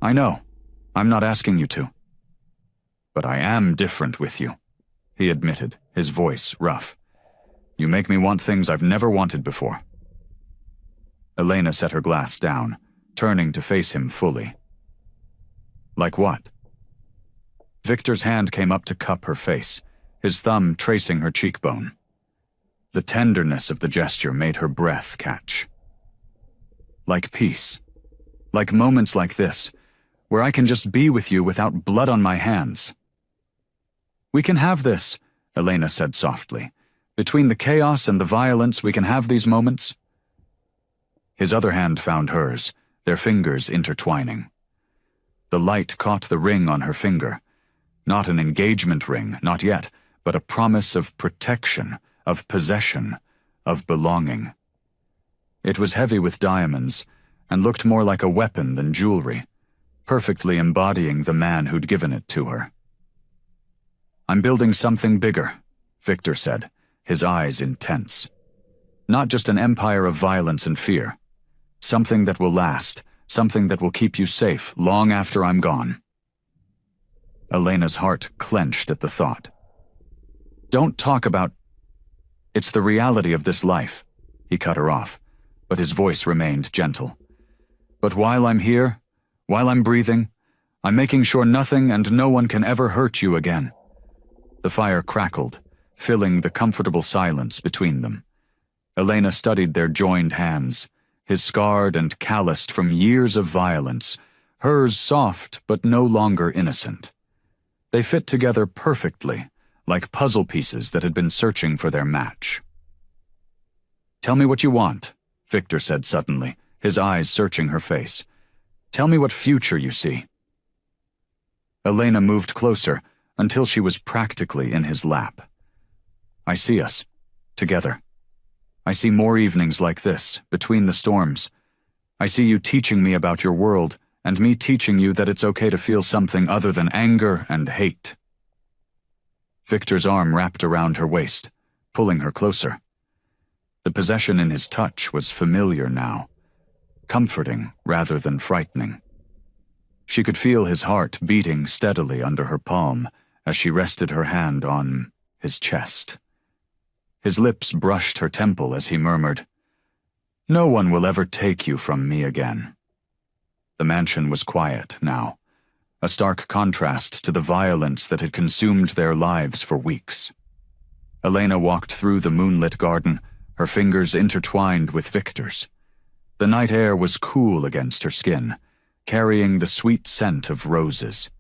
"I know. I'm not asking you to." "But I am different with you," he admitted, his voice rough. "You make me want things I've never wanted before." Elena set her glass down, turning to face him fully. "Like what?" Victor's hand came up to cup her face, his thumb tracing her cheekbone. The tenderness of the gesture made her breath catch. "Like peace. Like moments like this, where I can just be with you without blood on my hands." "We can have this," Elena said softly. "Between the chaos and the violence, we can have these moments." His other hand found hers, their fingers intertwining. The light caught the ring on her finger. Not an engagement ring, not yet, but a promise of protection, of possession, of belonging. It was heavy with diamonds, and looked more like a weapon than jewelry, perfectly embodying the man who'd given it to her. "I'm building something bigger," Victor said, his eyes intense. "Not just an empire of violence and fear. Something that will last, something that will keep you safe long after I'm gone." Elena's heart clenched at the thought. "Don't talk about... It's the reality of this life," he cut her off, but his voice remained gentle. "But while I'm here, while I'm breathing, I'm making sure nothing and no one can ever hurt you again." The fire crackled, filling the comfortable silence between them. Elena studied their joined hands, his scarred and calloused from years of violence, hers soft but no longer innocent. They fit together perfectly, like puzzle pieces that had been searching for their match. "Tell me what you want," Victor said suddenly, his eyes searching her face. "Tell me what future you see." Elena moved closer until she was practically in his lap. "I see us, together. I see more evenings like this, between the storms. I see you teaching me about your world, and me teaching you that it's okay to feel something other than anger and hate." Victor's arm wrapped around her waist, pulling her closer. The possession in his touch was familiar now, comforting rather than frightening. She could feel his heart beating steadily under her palm as she rested her hand on his chest. His lips brushed her temple as he murmured, "No one will ever take you from me again." The mansion was quiet now, a stark contrast to the violence that had consumed their lives for weeks. Elena walked through the moonlit garden, her fingers intertwined with Victor's. The night air was cool against her skin, carrying the sweet scent of roses.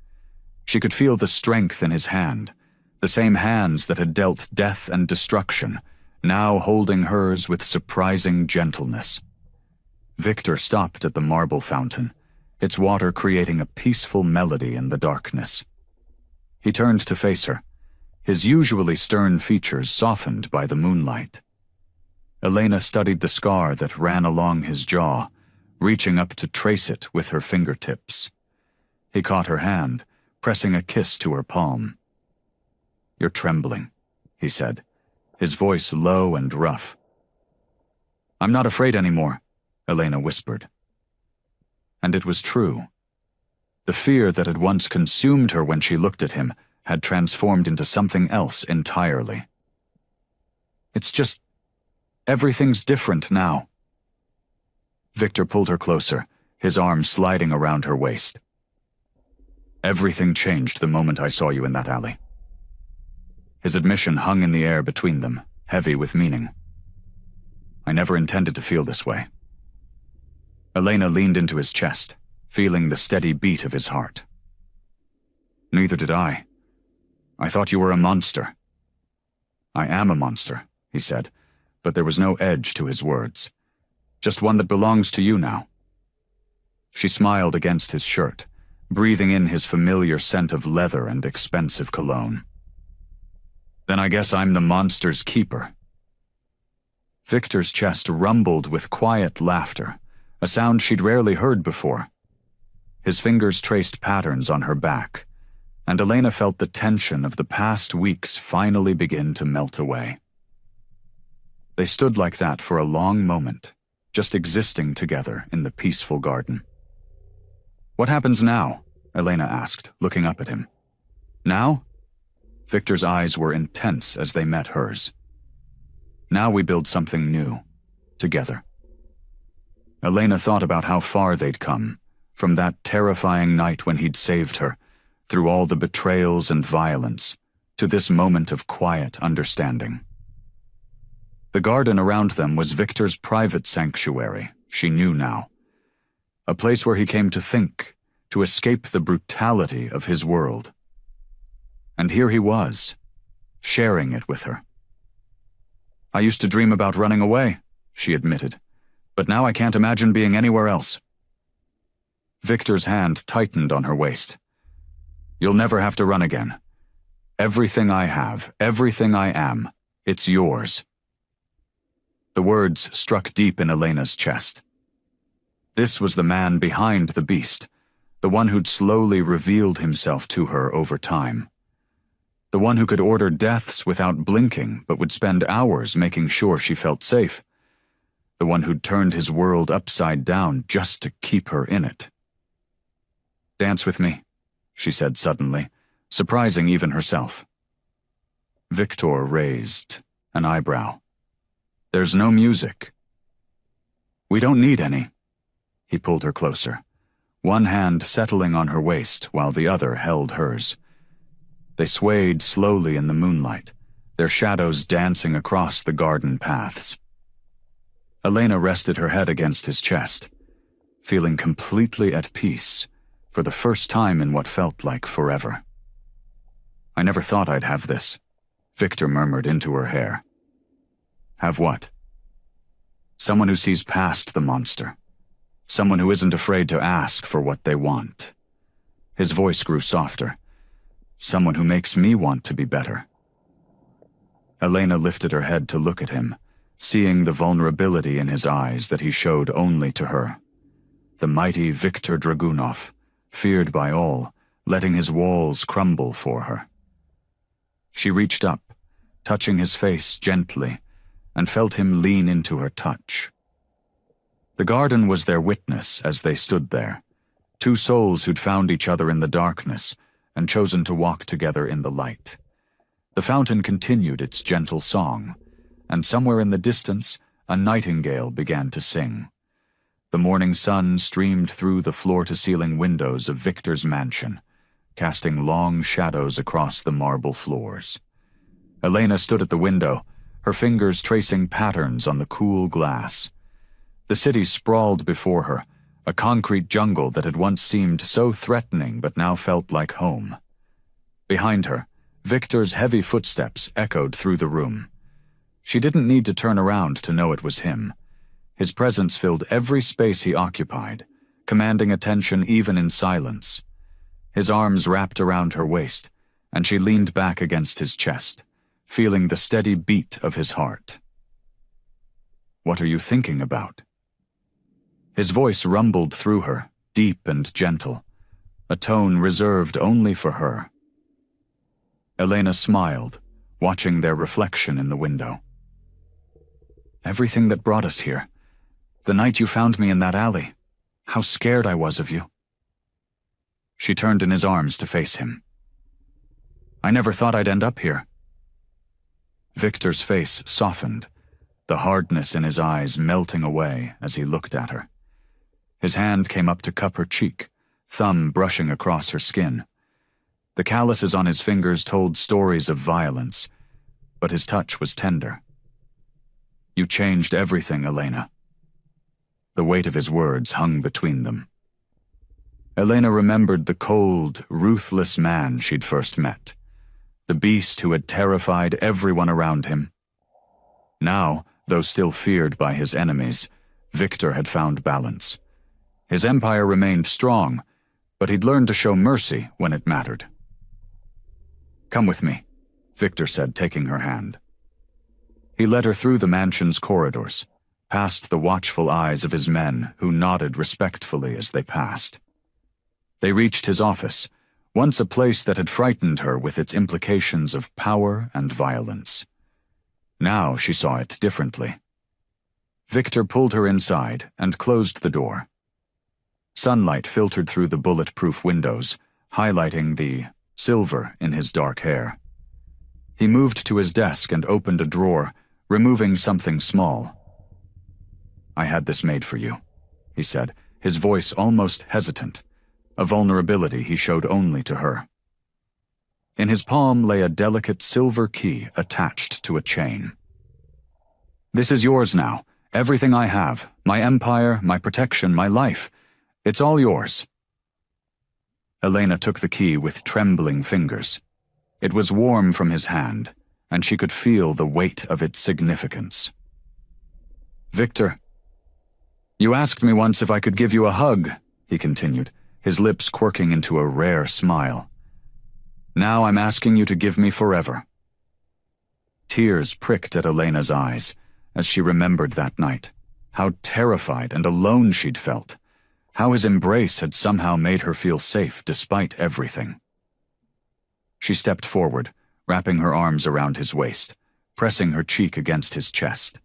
She could feel the strength in his hand, the same hands that had dealt death and destruction, now holding hers with surprising gentleness. Victor stopped at the marble fountain, its water creating a peaceful melody in the darkness. He turned to face her, his usually stern features softened by the moonlight. Elena studied the scar that ran along his jaw, reaching up to trace it with her fingertips. He caught her hand, pressing a kiss to her palm. "You're trembling," he said, his voice low and rough. "I'm not afraid anymore," Elena whispered. And it was true. The fear that had once consumed her when she looked at him had transformed into something else entirely. "It's just, everything's different now." Victor pulled her closer, his arm sliding around her waist. "Everything changed the moment I saw you in that alley." His admission hung in the air between them, heavy with meaning. "I never intended to feel this way." Elena leaned into his chest, feeling the steady beat of his heart. "Neither did I. I thought you were a monster." "I am a monster," he said, but there was no edge to his words. "Just one that belongs to you now." She smiled against his shirt, breathing in his familiar scent of leather and expensive cologne. "Then I guess I'm the monster's keeper." Victor's chest rumbled with quiet laughter, a sound she'd rarely heard before. His fingers traced patterns on her back, and Elena felt the tension of the past weeks finally begin to melt away. They stood like that for a long moment, just existing together in the peaceful garden. "What happens now?" Elena asked, looking up at him. "Now?" Victor's eyes were intense as they met hers. "Now we build something new, together." Elena thought about how far they'd come, from that terrifying night when he'd saved her, through all the betrayals and violence, to this moment of quiet understanding. The garden around them was Victor's private sanctuary, she knew now. A place where he came to think, to escape the brutality of his world. And here he was, sharing it with her. "I used to dream about running away," she admitted, "but now I can't imagine being anywhere else." Victor's hand tightened on her waist. "You'll never have to run again. Everything I have, everything I am, it's yours." The words struck deep in Elena's chest. This was the man behind the beast, the one who'd slowly revealed himself to her over time. The one who could order deaths without blinking but would spend hours making sure she felt safe. The one who'd turned his world upside down just to keep her in it. "Dance with me," she said suddenly, surprising even herself. Victor raised an eyebrow. "There's no music." "We don't need any." He pulled her closer, one hand settling on her waist while the other held hers. They swayed slowly in the moonlight, their shadows dancing across the garden paths. Elena rested her head against his chest, feeling completely at peace for the first time in what felt like forever. "I never thought I'd have this," Victor murmured into her hair. "Have what?" "Someone who sees past the monster. Someone who isn't afraid to ask for what they want." His voice grew softer. "Someone who makes me want to be better." Elena lifted her head to look at him, seeing the vulnerability in his eyes that he showed only to her. The mighty Viktor Dragunov, feared by all, letting his walls crumble for her. She reached up, touching his face gently, and felt him lean into her touch. The garden was their witness as they stood there, two souls who'd found each other in the darkness and chosen to walk together in the light. The fountain continued its gentle song, and somewhere in the distance, a nightingale began to sing. The morning sun streamed through the floor-to-ceiling windows of Victor's mansion, casting long shadows across the marble floors. Elena stood at the window, her fingers tracing patterns on the cool glass. The city sprawled before her, a concrete jungle that had once seemed so threatening but now felt like home. Behind her, Victor's heavy footsteps echoed through the room. She didn't need to turn around to know it was him. His presence filled every space he occupied, commanding attention even in silence. His arms wrapped around her waist, and she leaned back against his chest, feeling the steady beat of his heart. "What are you thinking about?" His voice rumbled through her, deep and gentle, a tone reserved only for her. Elena smiled, watching their reflection in the window. "Everything that brought us here. The night you found me in that alley. How scared I was of you." She turned in his arms to face him. "I never thought I'd end up here." Victor's face softened, the hardness in his eyes melting away as he looked at her. His hand came up to cup her cheek, thumb brushing across her skin. The calluses on his fingers told stories of violence, but his touch was tender. "You changed everything, Elena." The weight of his words hung between them. Elena remembered the cold, ruthless man she'd first met, the beast who had terrified everyone around him. Now, though still feared by his enemies, Victor had found balance. His empire remained strong, but he'd learned to show mercy when it mattered. "Come with me," Victor said, taking her hand. He led her through the mansion's corridors, past the watchful eyes of his men who nodded respectfully as they passed. They reached his office, once a place that had frightened her with its implications of power and violence. Now she saw it differently. Victor pulled her inside and closed the door. Sunlight filtered through the bulletproof windows, highlighting the silver in his dark hair. He moved to his desk and opened a drawer, removing something small. "I had this made for you," he said, his voice almost hesitant, a vulnerability he showed only to her. In his palm lay a delicate silver key attached to a chain. "This is yours now, everything I have, my empire, my protection, my life. It's all yours." Elena took the key with trembling fingers. It was warm from his hand, and she could feel the weight of its significance. "Victor, you asked me once if I could give you a hug," he continued, his lips quirking into a rare smile. "Now I'm asking you to give me forever." Tears pricked at Elena's eyes as she remembered that night, how terrified and alone she'd felt, how his embrace had somehow made her feel safe despite everything. She stepped forward, wrapping her arms around his waist, pressing her cheek against his chest.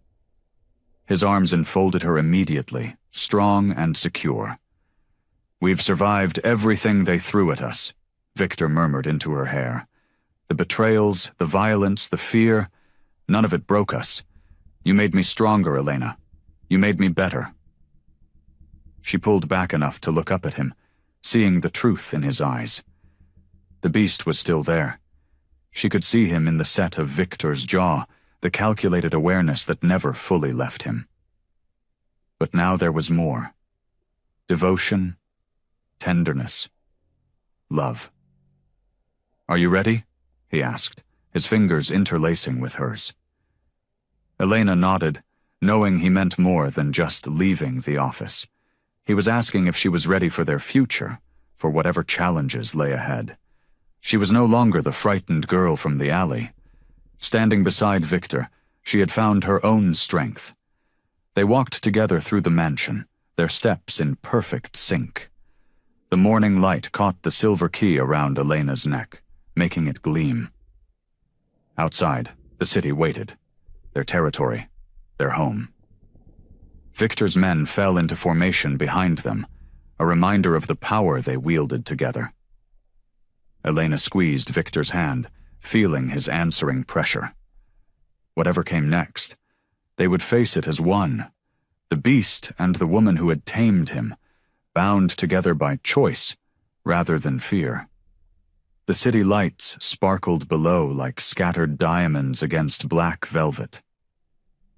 His arms enfolded her immediately, strong and secure. "We've survived everything they threw at us," Victor murmured into her hair. "The betrayals, the violence, the fear, none of it broke us. You made me stronger, Elena. You made me better." She pulled back enough to look up at him, seeing the truth in his eyes. The beast was still there. She could see him in the set of Victor's jaw, the calculated awareness that never fully left him. But now there was more. Devotion, tenderness, love. "Are you ready?" he asked, his fingers interlacing with hers. Elena nodded, knowing he meant more than just leaving the office. He was asking if she was ready for their future, for whatever challenges lay ahead. She was no longer the frightened girl from the alley. Standing beside Victor, she had found her own strength. They walked together through the mansion, their steps in perfect sync. The morning light caught the silver key around Elena's neck, making it gleam. Outside, the city waited. Their territory, their home. Victor's men fell into formation behind them, a reminder of the power they wielded together. Elena squeezed Victor's hand, feeling his answering pressure. Whatever came next, they would face it as one, The beast and the woman who had tamed him, bound together by choice rather than fear. The city lights sparkled below like scattered diamonds against black velvet.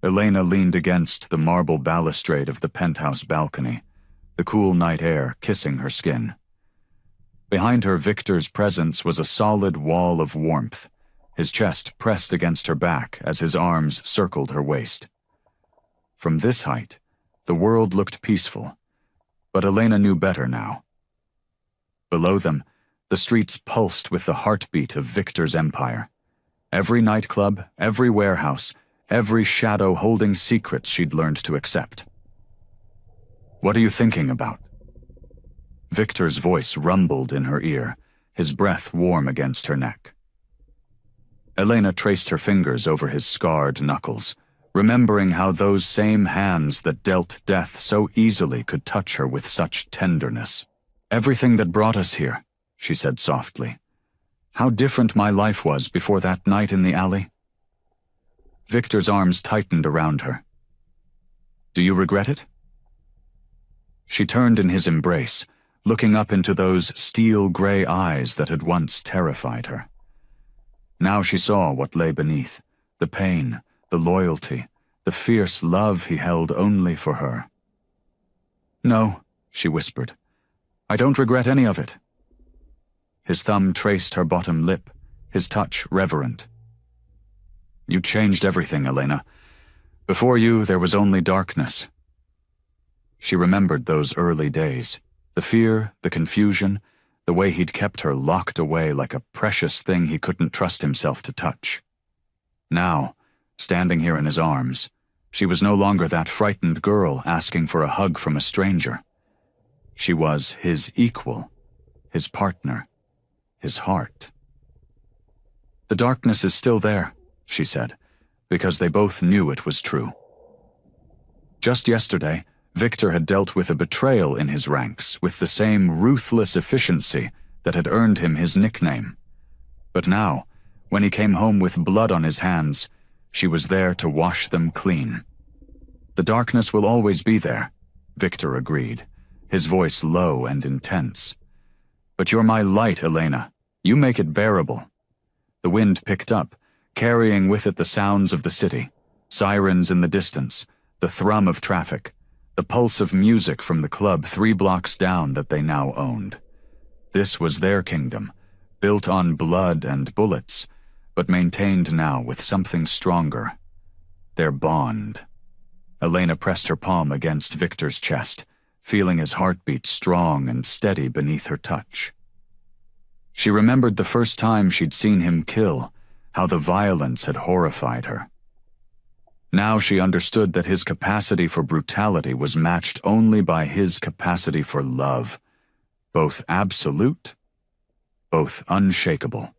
Elena leaned against the marble balustrade of the penthouse balcony, the cool night air kissing her skin. Behind her, Victor's presence was a solid wall of warmth, his chest pressed against her back as his arms circled her waist. From this height, the world looked peaceful, but Elena knew better now. Below them, the streets pulsed with the heartbeat of Victor's empire. Every nightclub, every warehouse, every shadow holding secrets she'd learned to accept. "What are you thinking about?" Victor's voice rumbled in her ear, his breath warm against her neck. Elena traced her fingers over his scarred knuckles, remembering how those same hands that dealt death so easily could touch her with such tenderness. "Everything that brought us here," she said softly. "How different my life was before that night in the alley." Victor's arms tightened around her. "Do you regret it?" She turned in his embrace, looking up into those steel-gray eyes that had once terrified her. Now she saw what lay beneath, the pain, the loyalty, the fierce love he held only for her. "No," she whispered. "I don't regret any of it." His thumb traced her bottom lip, his touch reverent. "You changed everything, Elena. Before you, there was only darkness." She remembered those early days, the fear, the confusion, the way he'd kept her locked away like a precious thing he couldn't trust himself to touch. Now, standing here in his arms, she was no longer that frightened girl asking for a hug from a stranger. She was his equal, his partner, his heart. "The darkness is still there," she said, because they both knew it was true. Just yesterday, Victor had dealt with a betrayal in his ranks with the same ruthless efficiency that had earned him his nickname. But now, when he came home with blood on his hands, she was there to wash them clean. "The darkness will always be there," Victor agreed, his voice low and intense. "But you're my light, Elena. You make it bearable." The wind picked up, carrying with it the sounds of the city, sirens in the distance, the thrum of traffic, the pulse of music from the club 3 blocks down that they now owned. This was their kingdom, built on blood and bullets, but maintained now with something stronger. Their bond. Elena pressed her palm against Victor's chest, feeling his heartbeat strong and steady beneath her touch. She remembered the first time she'd seen him kill, how the violence had horrified her. Now she understood that his capacity for brutality was matched only by his capacity for love, both absolute, both unshakable.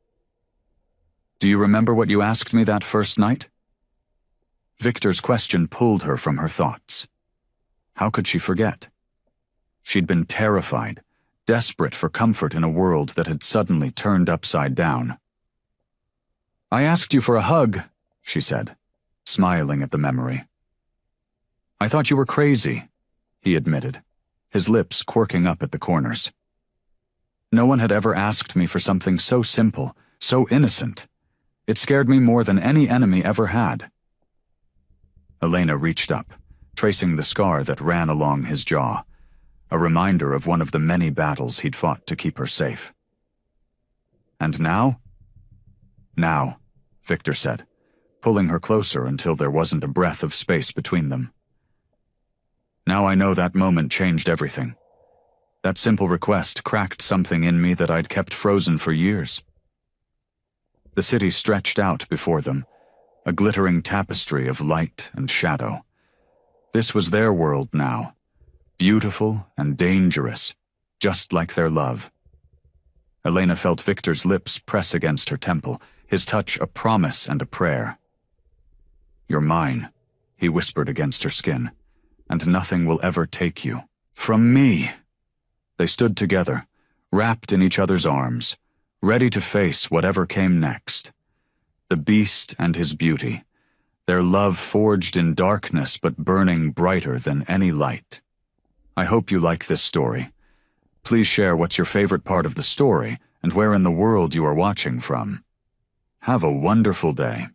"Do you remember what you asked me that first night?" Victor's question pulled her from her thoughts. How could she forget? She'd been terrified, desperate for comfort in a world that had suddenly turned upside down. "I asked you for a hug," she said, smiling at the memory. "I thought you were crazy," he admitted, his lips quirking up at the corners. "No one had ever asked me for something so simple, so innocent. It scared me more than any enemy ever had." Elena reached up, tracing the scar that ran along his jaw, a reminder of one of the many battles he'd fought to keep her safe. "And now?" "Now," Victor said, pulling her closer until there wasn't a breath of space between them. "Now I know that moment changed everything. That simple request cracked something in me that I'd kept frozen for years." The city stretched out before them, a glittering tapestry of light and shadow. This was their world now, beautiful and dangerous, just like their love. Elena felt Victor's lips press against her temple, his touch a promise and a prayer. "You're mine," he whispered against her skin, "and nothing will ever take you from me." They stood together, wrapped in each other's arms, ready to face whatever came next. The beast and his beauty, their love forged in darkness but burning brighter than any light. I hope you like this story. Please share what's your favorite part of the story and where in the world you are watching from. Have a wonderful day.